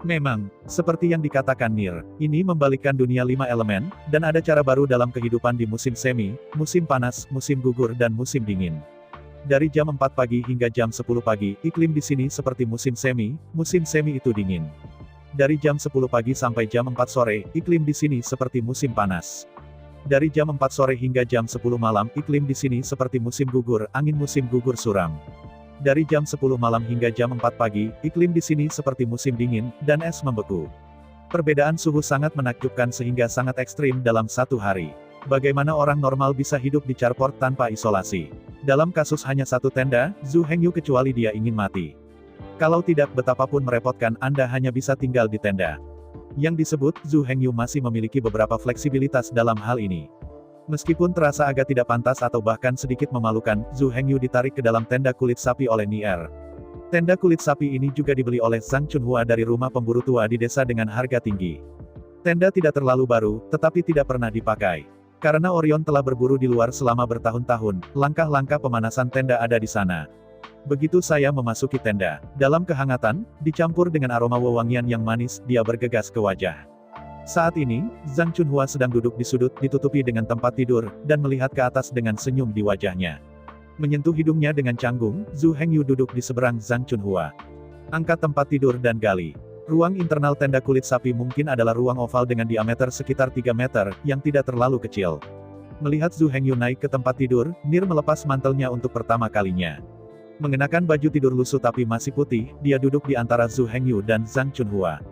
B: Memang, seperti yang dikatakan Nir, ini membalikkan dunia 5 elemen, dan ada cara baru dalam kehidupan di musim semi, musim panas, musim gugur dan musim dingin. Dari jam 4 pagi hingga jam 10 pagi, iklim di sini seperti musim semi itu dingin. Dari jam 10 pagi sampai jam 4 sore, iklim di sini seperti musim panas. Dari jam 4 sore hingga jam 10 malam, iklim di sini seperti musim gugur, angin musim gugur suram. Dari jam 10 malam hingga jam 4 pagi, iklim di sini seperti musim dingin, dan es membeku. Perbedaan suhu sangat menakjubkan sehingga sangat ekstrim dalam satu hari. Bagaimana orang normal bisa hidup di carport tanpa isolasi? Dalam kasus hanya satu tenda, Zhu Hengyu kecuali dia ingin mati. Kalau tidak, betapapun merepotkan, Anda hanya bisa tinggal di tenda. Yang disebut, Zhu Hengyu masih memiliki beberapa fleksibilitas dalam hal ini. Meskipun terasa agak tidak pantas atau bahkan sedikit memalukan, Zhu Hengyu ditarik ke dalam tenda kulit sapi oleh Nier. Tenda kulit sapi ini juga dibeli oleh Zhang Chunhua dari rumah pemburu tua di desa dengan harga tinggi. Tenda tidak terlalu baru, tetapi tidak pernah dipakai. Karena Orion telah berburu di luar selama bertahun-tahun, langkah-langkah pemanasan tenda ada di sana. Begitu saya memasuki tenda, dalam kehangatan, dicampur dengan aroma wewangian yang manis, dia bergegas ke wajah. Saat ini, Zhang Chunhua sedang duduk di sudut, ditutupi dengan tempat tidur, dan melihat ke atas dengan senyum di wajahnya. Menyentuh hidungnya dengan canggung, Zhu Hengyu duduk di seberang Zhang Chunhua. Angkat tempat tidur dan gali. Ruang internal tenda kulit sapi mungkin adalah ruang oval dengan diameter sekitar 3 meter, yang tidak terlalu kecil. Melihat Zhu Hengyu naik ke tempat tidur, Nir melepas mantelnya untuk pertama kalinya. Mengenakan baju tidur lusuh tapi masih putih, dia duduk di antara Zhu Hengyu dan Zhang Chunhua.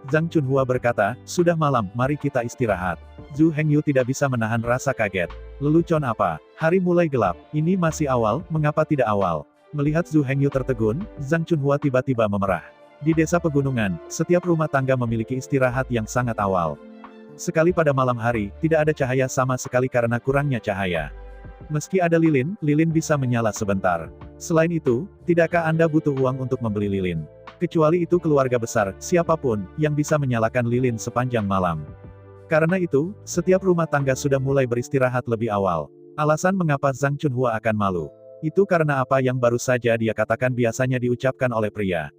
B: Zhang Chunhua berkata, "Sudah malam, mari kita istirahat." Zhu Hengyu tidak bisa menahan rasa kaget. Lelucon apa? Hari mulai gelap. Ini masih awal, mengapa tidak awal? Melihat Zhu Hengyu tertegun, Zhang Chunhua tiba-tiba memerah. Di desa pegunungan, setiap rumah tangga memiliki istirahat yang sangat awal. Sekali pada malam hari, tidak ada cahaya sama sekali karena kurangnya cahaya. Meski ada lilin, lilin bisa menyala sebentar. Selain itu, tidakkah Anda butuh uang untuk membeli lilin? Kecuali itu keluarga besar, siapapun, yang bisa menyalakan lilin sepanjang malam. Karena itu, setiap rumah tangga sudah mulai beristirahat lebih awal. Alasan mengapa Zhang Chunhua akan malu. Itu karena apa yang baru saja dia katakan biasanya diucapkan oleh pria.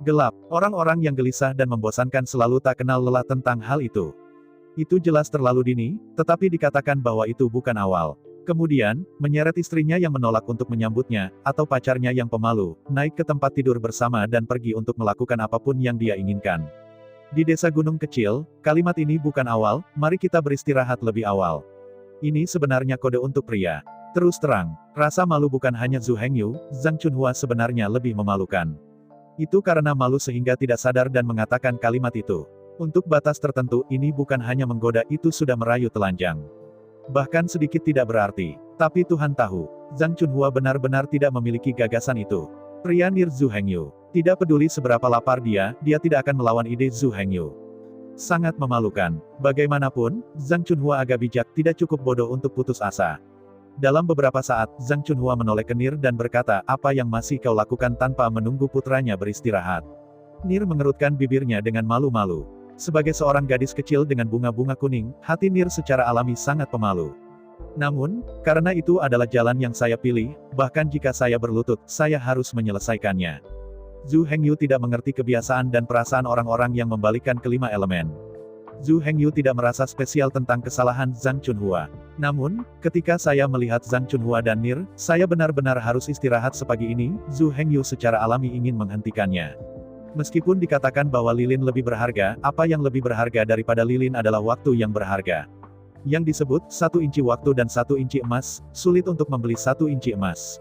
B: Gelap, orang-orang yang gelisah dan membosankan selalu tak kenal lelah tentang hal itu. Itu jelas terlalu dini, tetapi dikatakan bahwa itu bukan awal. Kemudian, menyeret istrinya yang menolak untuk menyambutnya, atau pacarnya yang pemalu, naik ke tempat tidur bersama dan pergi untuk melakukan apapun yang dia inginkan. Di desa gunung kecil, kalimat ini bukan awal, mari kita beristirahat lebih awal. Ini sebenarnya kode untuk pria. Terus terang, rasa malu bukan hanya Zhu Hengyu, Zhang Chunhua sebenarnya lebih memalukan. Itu karena malu sehingga tidak sadar dan mengatakan kalimat itu. Untuk batas tertentu, ini bukan hanya menggoda, itu sudah merayu telanjang. Bahkan sedikit tidak berarti. Tapi Tuhan tahu, Zhang Chunhua benar-benar tidak memiliki gagasan itu. Pria Nir Zhu Hengyu. Tidak peduli seberapa lapar dia tidak akan melawan ide Zhu Hengyu. Sangat memalukan. Bagaimanapun, Zhang Chunhua agak bijak, tidak cukup bodoh untuk putus asa. Dalam beberapa saat, Zhang Chunhua menoleh ke Nir dan berkata, apa yang masih kau lakukan tanpa menunggu putranya beristirahat? Nir mengerutkan bibirnya dengan malu-malu. Sebagai seorang gadis kecil dengan bunga-bunga kuning, hati Nir secara alami sangat pemalu. Namun, karena itu adalah jalan yang saya pilih, bahkan jika saya berlutut, saya harus menyelesaikannya. Zhu Hengyu tidak mengerti kebiasaan dan perasaan orang-orang yang membalikkan kelima elemen. Zhu Hengyu tidak merasa spesial tentang kesalahan Zhang Chunhua. Namun, ketika saya melihat Zhang Chunhua dan Nir, saya benar-benar harus istirahat sepagi ini. Zhu Hengyu secara alami ingin menghentikannya. Meskipun dikatakan bahwa lilin lebih berharga, apa yang lebih berharga daripada lilin adalah waktu yang berharga. Yang disebut, 1 inci waktu dan 1 inci emas, sulit untuk membeli 1 inci emas.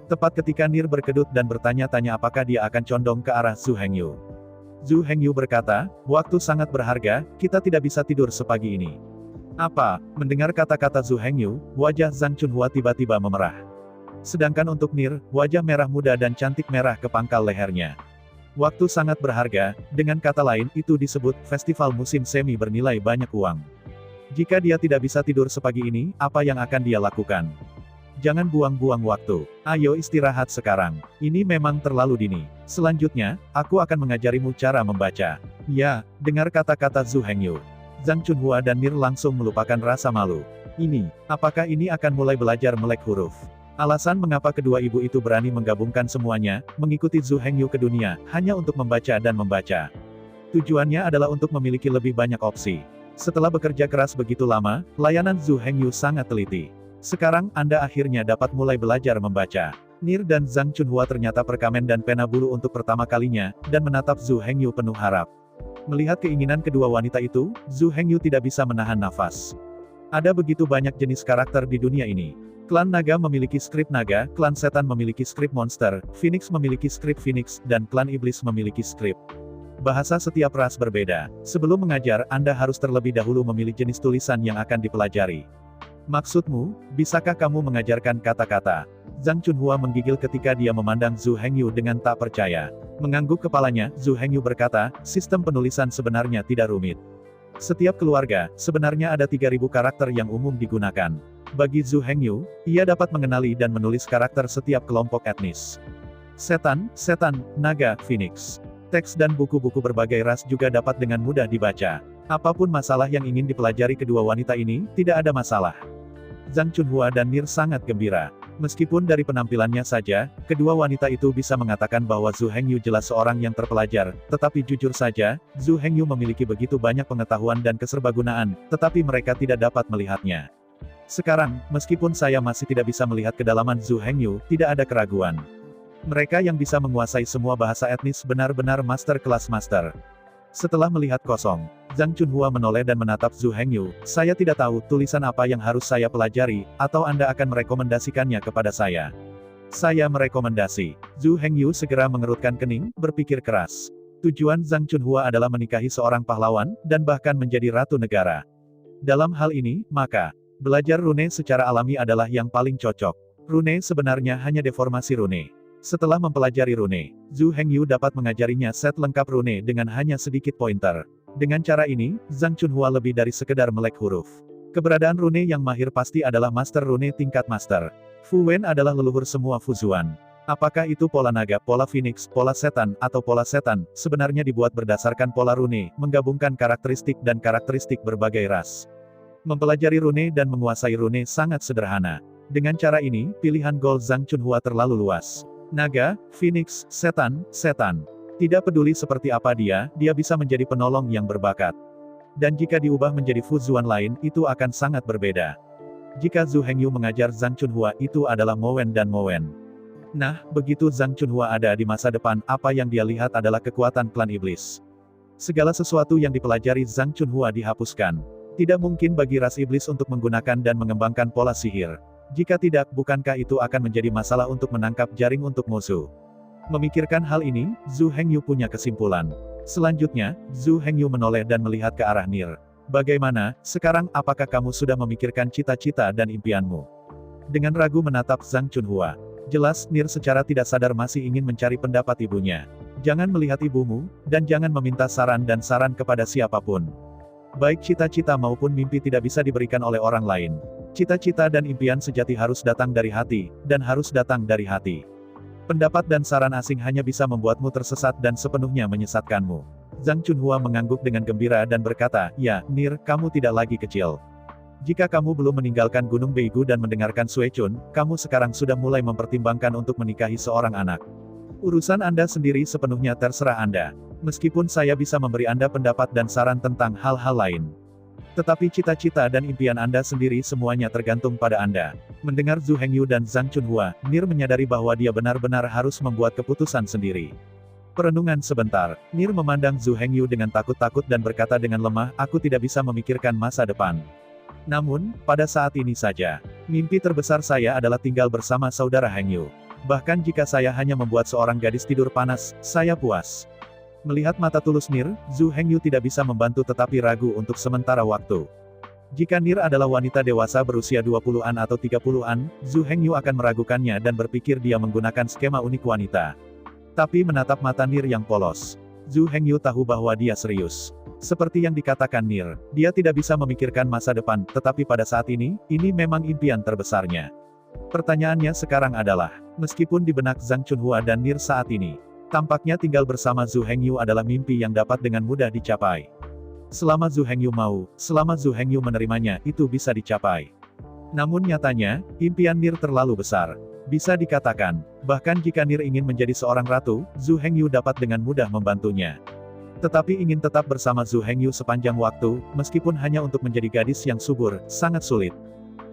B: Tepat ketika Nir berkedut dan bertanya-tanya apakah dia akan condong ke arah Zhu Hengyu. Zhu Hengyu berkata, waktu sangat berharga, kita tidak bisa tidur sepagi ini. Apa? Mendengar kata-kata Zhu Hengyu, wajah Zhang Chunhua tiba-tiba memerah. Sedangkan untuk Nir, wajah merah muda dan cantik merah ke pangkal lehernya. Waktu sangat berharga, dengan kata lain, itu disebut, festival musim semi bernilai banyak uang. Jika dia tidak bisa tidur sepagi ini, apa yang akan dia lakukan? Jangan buang-buang waktu. Ayo istirahat sekarang. Ini memang terlalu dini. Selanjutnya, aku akan mengajarimu cara membaca. Ya, dengar kata-kata Zhu Hengyu. Zhang Chunhua dan Nir langsung melupakan rasa malu. Apakah ini akan mulai belajar melek huruf? Alasan mengapa kedua ibu itu berani menggabungkan semuanya, mengikuti Zhu Hengyu ke dunia, hanya untuk membaca dan membaca. Tujuannya adalah untuk memiliki lebih banyak opsi. Setelah bekerja keras begitu lama, layanan Zhu Hengyu sangat teliti. Sekarang, Anda akhirnya dapat mulai belajar membaca. Nir dan Zhang Chunhua ternyata perkamen dan pena bulu untuk pertama kalinya, dan menatap Zhu Hengyu penuh harap. Melihat keinginan kedua wanita itu, Zhu Hengyu tidak bisa menahan nafas. Ada begitu banyak jenis karakter di dunia ini. Klan naga memiliki skrip naga, klan setan memiliki skrip monster, Phoenix memiliki skrip Phoenix, dan klan iblis memiliki skrip. Bahasa setiap ras berbeda. Sebelum mengajar, Anda harus terlebih dahulu memilih jenis tulisan yang akan dipelajari. Maksudmu, bisakah kamu mengajarkan kata-kata? Zhang Chunhua menggigil ketika dia memandang Zhu Hengyu dengan tak percaya. Mengangguk kepalanya, Zhu Hengyu berkata, sistem penulisan sebenarnya tidak rumit. Setiap keluarga, sebenarnya ada 3.000 karakter yang umum digunakan. Bagi Zhu Hengyu, ia dapat mengenali dan menulis karakter setiap kelompok etnis. Setan, naga, Phoenix. Teks dan buku-buku berbagai ras juga dapat dengan mudah dibaca. Apapun masalah yang ingin dipelajari kedua wanita ini, tidak ada masalah. Zhang Chunhua dan Nir sangat gembira. Meskipun dari penampilannya saja, kedua wanita itu bisa mengatakan bahwa Zhu Hengyu jelas seorang yang terpelajar, tetapi jujur saja, Zhu Hengyu memiliki begitu banyak pengetahuan dan keserbagunaan, tetapi mereka tidak dapat melihatnya. Sekarang, meskipun saya masih tidak bisa melihat kedalaman Zhu Hengyu, tidak ada keraguan. Mereka yang bisa menguasai semua bahasa etnis benar-benar master kelas master. Setelah melihat kosong, Zhang Chunhua menoleh dan menatap Zhu Hengyu, saya tidak tahu tulisan apa yang harus saya pelajari, atau Anda akan merekomendasikannya kepada saya. Saya merekomendasi. Zhu Hengyu segera mengerutkan kening, berpikir keras. Tujuan Zhang Chunhua adalah menikahi seorang pahlawan, dan bahkan menjadi ratu negara. Dalam hal ini, maka, belajar rune secara alami adalah yang paling cocok. Rune sebenarnya hanya deformasi rune. Setelah mempelajari rune, Zhu Hengyu dapat mengajarinya set lengkap rune dengan hanya sedikit pointer. Dengan cara ini, Zhang Chunhua lebih dari sekedar melek huruf. Keberadaan rune yang mahir pasti adalah master rune tingkat master. Fu Wen adalah leluhur semua Fuzuan. Apakah itu pola naga, pola phoenix, pola setan, atau pola setan, sebenarnya dibuat berdasarkan pola rune, menggabungkan karakteristik dan karakteristik berbagai ras. Mempelajari rune dan menguasai rune sangat sederhana. Dengan cara ini, pilihan gol Zhang Chunhua terlalu luas. Naga, phoenix, setan, setan. Tidak peduli seperti apa dia bisa menjadi penolong yang berbakat. Dan jika diubah menjadi Fuzuan lain, itu akan sangat berbeda. Jika Zhu Hengyu mengajar Zhang Chunhua, itu adalah Mowen dan Mowen. Nah, begitu Zhang Chunhua ada di masa depan, apa yang dia lihat adalah kekuatan klan iblis. Segala sesuatu yang dipelajari Zhang Chunhua dihapuskan. Tidak mungkin bagi ras iblis untuk menggunakan dan mengembangkan pola sihir. Jika tidak, bukankah itu akan menjadi masalah untuk menangkap jaring untuk musuh? Memikirkan hal ini, Zhu Hengyu punya kesimpulan. Selanjutnya, Zhu Hengyu menoleh dan melihat ke arah Nir. Bagaimana, sekarang apakah kamu sudah memikirkan cita-cita dan impianmu? Dengan ragu menatap Zhang Chunhua. Jelas, Nir secara tidak sadar masih ingin mencari pendapat ibunya. Jangan melihat ibumu, dan jangan meminta saran kepada siapapun. Baik cita-cita maupun mimpi tidak bisa diberikan oleh orang lain. Cita-cita dan impian sejati harus datang dari hati, dan harus datang dari hati. Pendapat dan saran asing hanya bisa membuatmu tersesat dan sepenuhnya menyesatkanmu. Zhang Chunhua mengangguk dengan gembira dan berkata, "Ya, Nir, kamu tidak lagi kecil. Jika kamu belum meninggalkan Gunung Beigu dan mendengarkan Suechun, kamu sekarang sudah mulai mempertimbangkan untuk menikahi seorang anak. Urusan Anda sendiri sepenuhnya terserah Anda. Meskipun saya bisa memberi Anda pendapat dan saran tentang hal-hal lain. Tetapi cita-cita dan impian Anda sendiri semuanya tergantung pada Anda." Mendengar Zhu Hengyu dan Zhang Chunhua, Nir menyadari bahwa dia benar-benar harus membuat keputusan sendiri. Perenungan sebentar, Nir memandang Zhu Hengyu dengan takut-takut dan berkata dengan lemah, "Aku tidak bisa memikirkan masa depan. Namun, pada saat ini saja, mimpi terbesar saya adalah tinggal bersama saudara Hengyu. Bahkan jika saya hanya membuat seorang gadis tidur panas, saya puas." Melihat mata tulus Nir, Zhu Hengyu tidak bisa membantu tetapi ragu untuk sementara waktu. Jika Nir adalah wanita dewasa berusia 20-an atau 30-an, Zhu Hengyu akan meragukannya dan berpikir dia menggunakan skema unik wanita. Tapi menatap mata Nir yang polos, Zhu Hengyu tahu bahwa dia serius. Seperti yang dikatakan Nir, dia tidak bisa memikirkan masa depan, tetapi pada saat ini memang impian terbesarnya. Pertanyaannya sekarang adalah, meskipun di benak Zhang Chunhua dan Nir saat ini, tampaknya tinggal bersama Zhu Hengyu adalah mimpi yang dapat dengan mudah dicapai. Selama Zhu Hengyu mau, selama Zhu Hengyu menerimanya, itu bisa dicapai. Namun nyatanya, impian Nir terlalu besar. Bisa dikatakan, bahkan jika Nir ingin menjadi seorang ratu, Zhu Hengyu dapat dengan mudah membantunya. Tetapi ingin tetap bersama Zhu Hengyu sepanjang waktu, meskipun hanya untuk menjadi gadis yang subur, sangat sulit.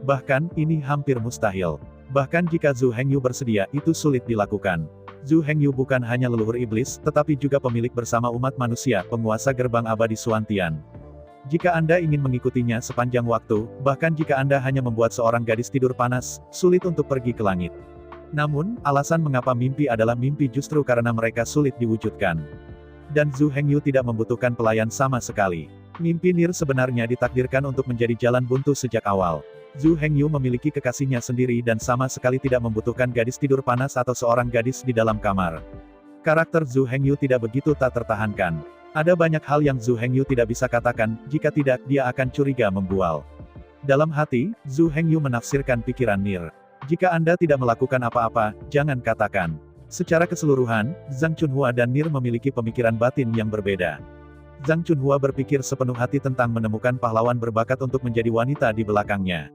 B: Bahkan, ini hampir mustahil. Bahkan jika Zhu Hengyu bersedia, itu sulit dilakukan. Zhu Hengyu bukan hanya leluhur iblis, tetapi juga pemilik bersama umat manusia, penguasa gerbang abadi Suantian. Jika Anda ingin mengikutinya sepanjang waktu, bahkan jika Anda hanya membuat seorang gadis tidur panas, sulit untuk pergi ke langit. Namun, alasan mengapa mimpi adalah mimpi justru karena mereka sulit diwujudkan. Dan Zhu Hengyu tidak membutuhkan pelayan sama sekali. Mimpi Nir sebenarnya ditakdirkan untuk menjadi jalan buntu sejak awal. Zhu Hengyu memiliki kekasihnya sendiri dan sama sekali tidak membutuhkan gadis tidur panas atau seorang gadis di dalam kamar. Karakter Zhu Hengyu tidak begitu tak tertahankan. Ada banyak hal yang Zhu Hengyu tidak bisa katakan, jika tidak, dia akan curiga membual. Dalam hati, Zhu Hengyu menafsirkan pikiran Nir. Jika Anda tidak melakukan apa-apa, jangan katakan. Secara keseluruhan, Zhang Chunhua dan Nir memiliki pemikiran batin yang berbeda. Zhang Chunhua berpikir sepenuh hati tentang menemukan pahlawan berbakat untuk menjadi wanita di belakangnya.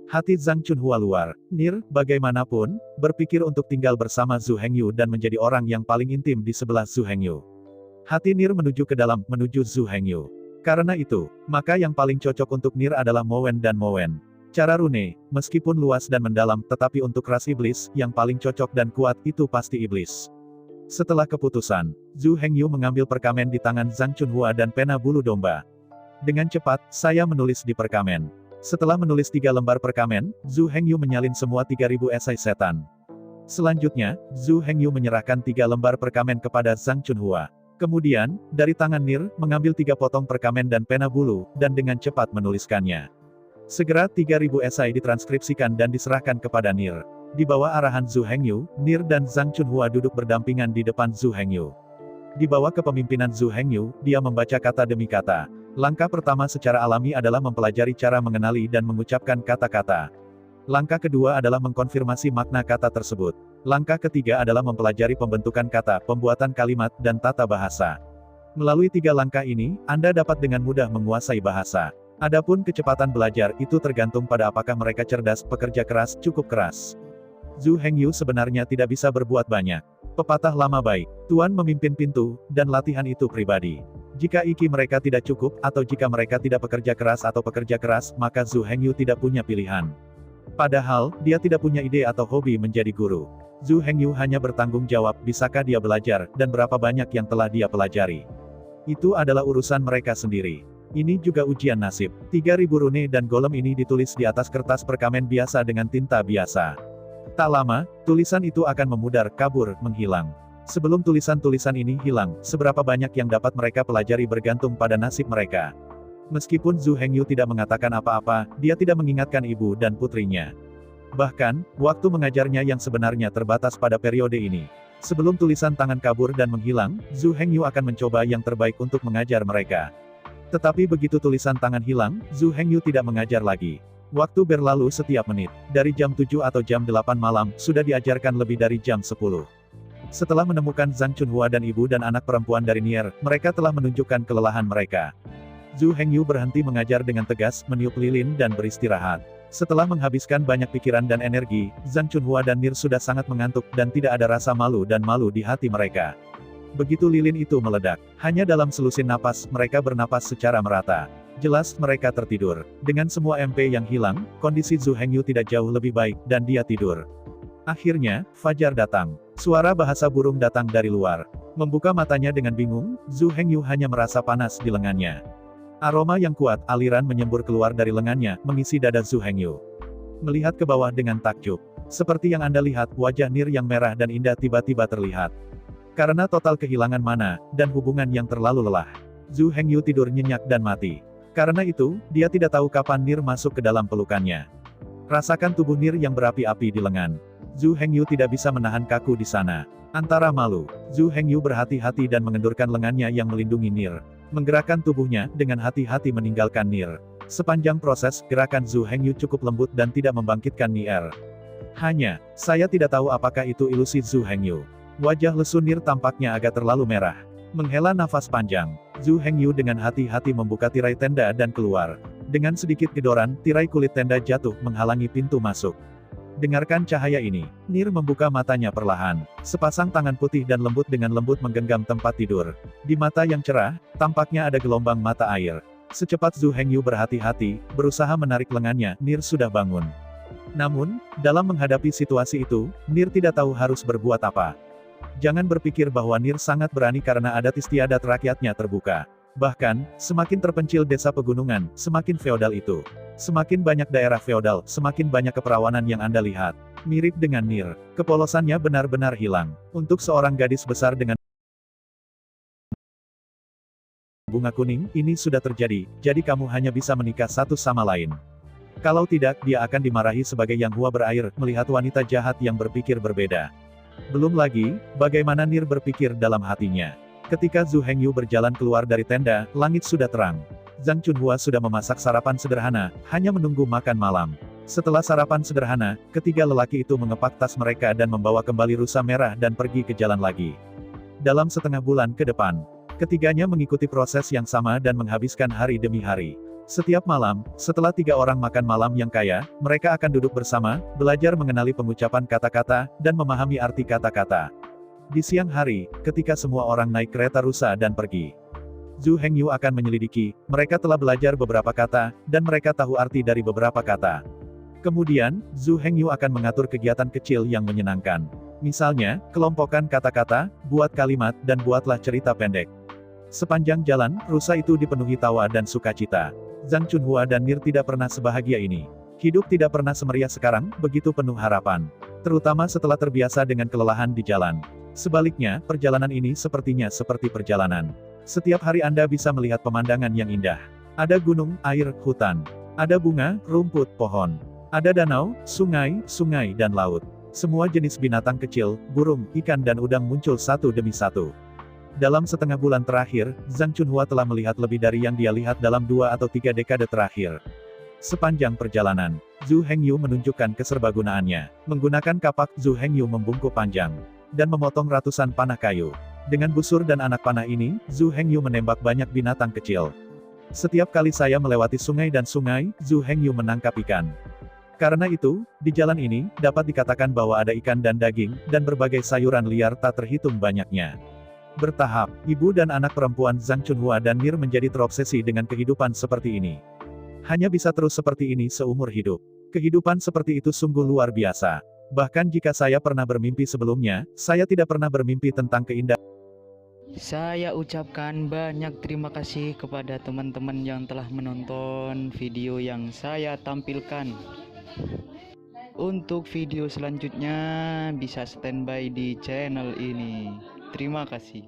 B: Hati Zhang Chunhua luar. Nir, bagaimanapun, berpikir untuk tinggal bersama Zhu Hengyu dan menjadi orang yang paling intim di sebelah Zhu Hengyu. Hati Nir menuju ke dalam, menuju Zhu Hengyu. Karena itu, maka yang paling cocok untuk Nir adalah Mowen dan Mowen. Cara rune, meskipun luas dan mendalam, tetapi untuk ras iblis, yang paling cocok dan kuat, itu pasti iblis. Setelah keputusan, Zhu Hengyu mengambil perkamen di tangan Zhang Chunhua dan pena bulu domba. Dengan cepat, saya menulis di perkamen. Setelah menulis 3 lembar perkamen, Zhu Hengyu menyalin semua 3000 esai setan. Selanjutnya, Zhu Hengyu menyerahkan 3 lembar perkamen kepada Zhang Chunhua. Kemudian, dari tangan Nir, mengambil 3 potong perkamen dan pena bulu, dan dengan cepat menuliskannya. Segera 3000 esai ditranskripsikan dan diserahkan kepada Nir. Di bawah arahan Zhu Hengyu, Nir dan Zhang Chunhua duduk berdampingan di depan Zhu Hengyu. Di bawah kepemimpinan Zhu Hengyu, dia membaca kata demi kata. Langkah pertama secara alami adalah mempelajari cara mengenali dan mengucapkan kata-kata. Langkah kedua adalah mengkonfirmasi makna kata tersebut. Langkah ketiga adalah mempelajari pembentukan kata, pembuatan kalimat, dan tata bahasa. Melalui 3 langkah ini, Anda dapat dengan mudah menguasai bahasa. Adapun kecepatan belajar itu tergantung pada apakah mereka cerdas, pekerja keras, cukup keras. Zhu Hengyu sebenarnya tidak bisa berbuat banyak. Pepatah lama baik, Tuan memimpin pintu, dan latihan itu pribadi. Jika IQ mereka tidak cukup, atau jika mereka tidak pekerja keras atau pekerja keras, maka Zhu Hengyu tidak punya pilihan. Padahal, dia tidak punya ide atau hobi menjadi guru. Zhu Hengyu hanya bertanggung jawab, bisakah dia belajar, dan berapa banyak yang telah dia pelajari. Itu adalah urusan mereka sendiri. Ini juga ujian nasib. 3.000 rune dan golem ini ditulis di atas kertas perkamen biasa dengan tinta biasa. Tak lama, tulisan itu akan memudar, kabur, menghilang. Sebelum tulisan-tulisan ini hilang, seberapa banyak yang dapat mereka pelajari bergantung pada nasib mereka. Meskipun Zhu Hengyu tidak mengatakan apa-apa, dia tidak mengingatkan ibu dan putrinya. Bahkan, waktu mengajarnya yang sebenarnya terbatas pada periode ini. Sebelum tulisan tangan kabur dan menghilang, Zhu Hengyu akan mencoba yang terbaik untuk mengajar mereka. Tetapi begitu tulisan tangan hilang, Zhu Hengyu tidak mengajar lagi. Waktu berlalu setiap menit. Dari jam 7 atau jam 8 malam, sudah diajarkan lebih dari jam 10. Setelah menemukan Zhang Chunhua dan ibu dan anak perempuan dari Nier, mereka telah menunjukkan kelelahan mereka. Zhu Hengyu berhenti mengajar dengan tegas, meniup lilin dan beristirahat. Setelah menghabiskan banyak pikiran dan energi, Zhang Chunhua dan Nier sudah sangat mengantuk dan tidak ada rasa malu dan malu di hati mereka. Begitu lilin itu meledak, hanya dalam selusin napas, mereka bernapas secara merata. Jelas mereka tertidur. Dengan semua MP yang hilang, kondisi Zhu Hengyu tidak jauh lebih baik, dan dia tidur. Akhirnya, fajar datang. Suara bahasa burung datang dari luar. Membuka matanya dengan bingung, Zhu Hengyu hanya merasa panas di lengannya. Aroma yang kuat, aliran menyembur keluar dari lengannya, mengisi dada Zhu Hengyu. Melihat ke bawah dengan takjub. Seperti yang Anda lihat, wajah Nier yang merah dan indah tiba-tiba terlihat. Karena total kehilangan mana, dan hubungan yang terlalu lelah. Zhu Hengyu tidur nyenyak dan mati. Karena itu, dia tidak tahu kapan Nier masuk ke dalam pelukannya. Rasakan tubuh Nier yang berapi-api di lengan. Zhu Hengyu tidak bisa menahan kaku di sana. Antara malu, Zhu Hengyu berhati-hati dan mengendurkan lengannya yang melindungi Nier. Menggerakkan tubuhnya, dengan hati-hati meninggalkan Nier. Sepanjang proses, gerakan Zhu Hengyu cukup lembut dan tidak membangkitkan Nier. Hanya, saya tidak tahu apakah itu ilusi Zhu Hengyu. Wajah lesu Nier tampaknya agak terlalu merah. Menghela nafas panjang, Zhu Hengyu dengan hati-hati membuka tirai tenda dan keluar. Dengan sedikit gedoran, tirai kulit tenda jatuh, menghalangi pintu masuk. Dengarkan cahaya ini. Nier membuka matanya perlahan. Sepasang tangan putih dan lembut dengan lembut menggenggam tempat tidur. Di mata yang cerah, tampaknya ada gelombang mata air. Secepat Zhu Hengyu berhati-hati, berusaha menarik lengannya, Nier sudah bangun. Namun, dalam menghadapi situasi itu, Nier tidak tahu harus berbuat apa. Jangan berpikir bahwa Nier sangat berani karena adat istiadat rakyatnya terbuka. Bahkan, semakin terpencil desa pegunungan, semakin feodal itu. Semakin banyak daerah feodal, semakin banyak keperawanan yang Anda lihat. Mirip dengan Nier, kepolosannya benar-benar hilang. Untuk seorang gadis besar dengan bunga kuning, ini sudah terjadi, jadi kamu hanya bisa menikah satu sama lain. Kalau tidak, dia akan dimarahi sebagai yang hua berair, melihat wanita jahat yang berpikir berbeda. Belum lagi, bagaimana Nier berpikir dalam hatinya. Ketika Zhu Hengyu berjalan keluar dari tenda, langit sudah terang. Zhang Chunhua sudah memasak sarapan sederhana, hanya menunggu makan malam. Setelah sarapan sederhana, ketiga lelaki itu mengepak tas mereka dan membawa kembali rusa merah dan pergi ke jalan lagi. Dalam setengah bulan ke depan, ketiganya mengikuti proses yang sama dan menghabiskan hari demi hari. Setiap malam, setelah 3 orang makan malam yang kaya, mereka akan duduk bersama, belajar mengenali pengucapan kata-kata, dan memahami arti kata-kata. Di siang hari, ketika semua orang naik kereta rusa dan pergi, Zhu Hengyu akan menyelidiki, mereka telah belajar beberapa kata, dan mereka tahu arti dari beberapa kata. Kemudian, Zhu Hengyu akan mengatur kegiatan kecil yang menyenangkan. Misalnya, kelompokkan kata-kata, buat kalimat, dan buatlah cerita pendek. Sepanjang jalan, rusa itu dipenuhi tawa dan sukacita. Zhang Chunhua dan Nier tidak pernah sebahagia ini. Hidup tidak pernah semeriah sekarang, begitu penuh harapan. Terutama setelah terbiasa dengan kelelahan di jalan. Sebaliknya, perjalanan ini sepertinya seperti perjalanan. Setiap hari Anda bisa melihat pemandangan yang indah. Ada gunung, air, hutan. Ada bunga, rumput, pohon. Ada danau, sungai, dan laut. Semua jenis binatang kecil, burung, ikan dan udang muncul satu demi satu. Dalam setengah bulan terakhir, Zhang Chunhua telah melihat lebih dari yang dia lihat dalam 2 atau 3 dekade terakhir. Sepanjang perjalanan, Zhu Hengyu menunjukkan keserbagunaannya. Menggunakan kapak, Zhu Hengyu membungkuk panjang dan memotong ratusan panah kayu. Dengan busur dan anak panah ini, Zhu Hengyu menembak banyak binatang kecil. Setiap kali saya melewati sungai dan sungai, Zhu Hengyu menangkap ikan. Karena itu, di jalan ini, dapat dikatakan bahwa ada ikan dan daging, dan berbagai sayuran liar tak terhitung banyaknya. Bertahap, ibu dan anak perempuan Zhang Chunhua dan Mir menjadi terobsesi dengan kehidupan seperti ini. Hanya bisa terus seperti ini seumur hidup. Kehidupan seperti itu sungguh luar biasa. Bahkan jika saya pernah bermimpi sebelumnya, saya tidak pernah bermimpi tentang keindahan.
A: Saya ucapkan banyak terima kasih kepada teman-teman yang telah menonton video yang saya tampilkan. Untuk video selanjutnya bisa standby di channel ini. Terima kasih.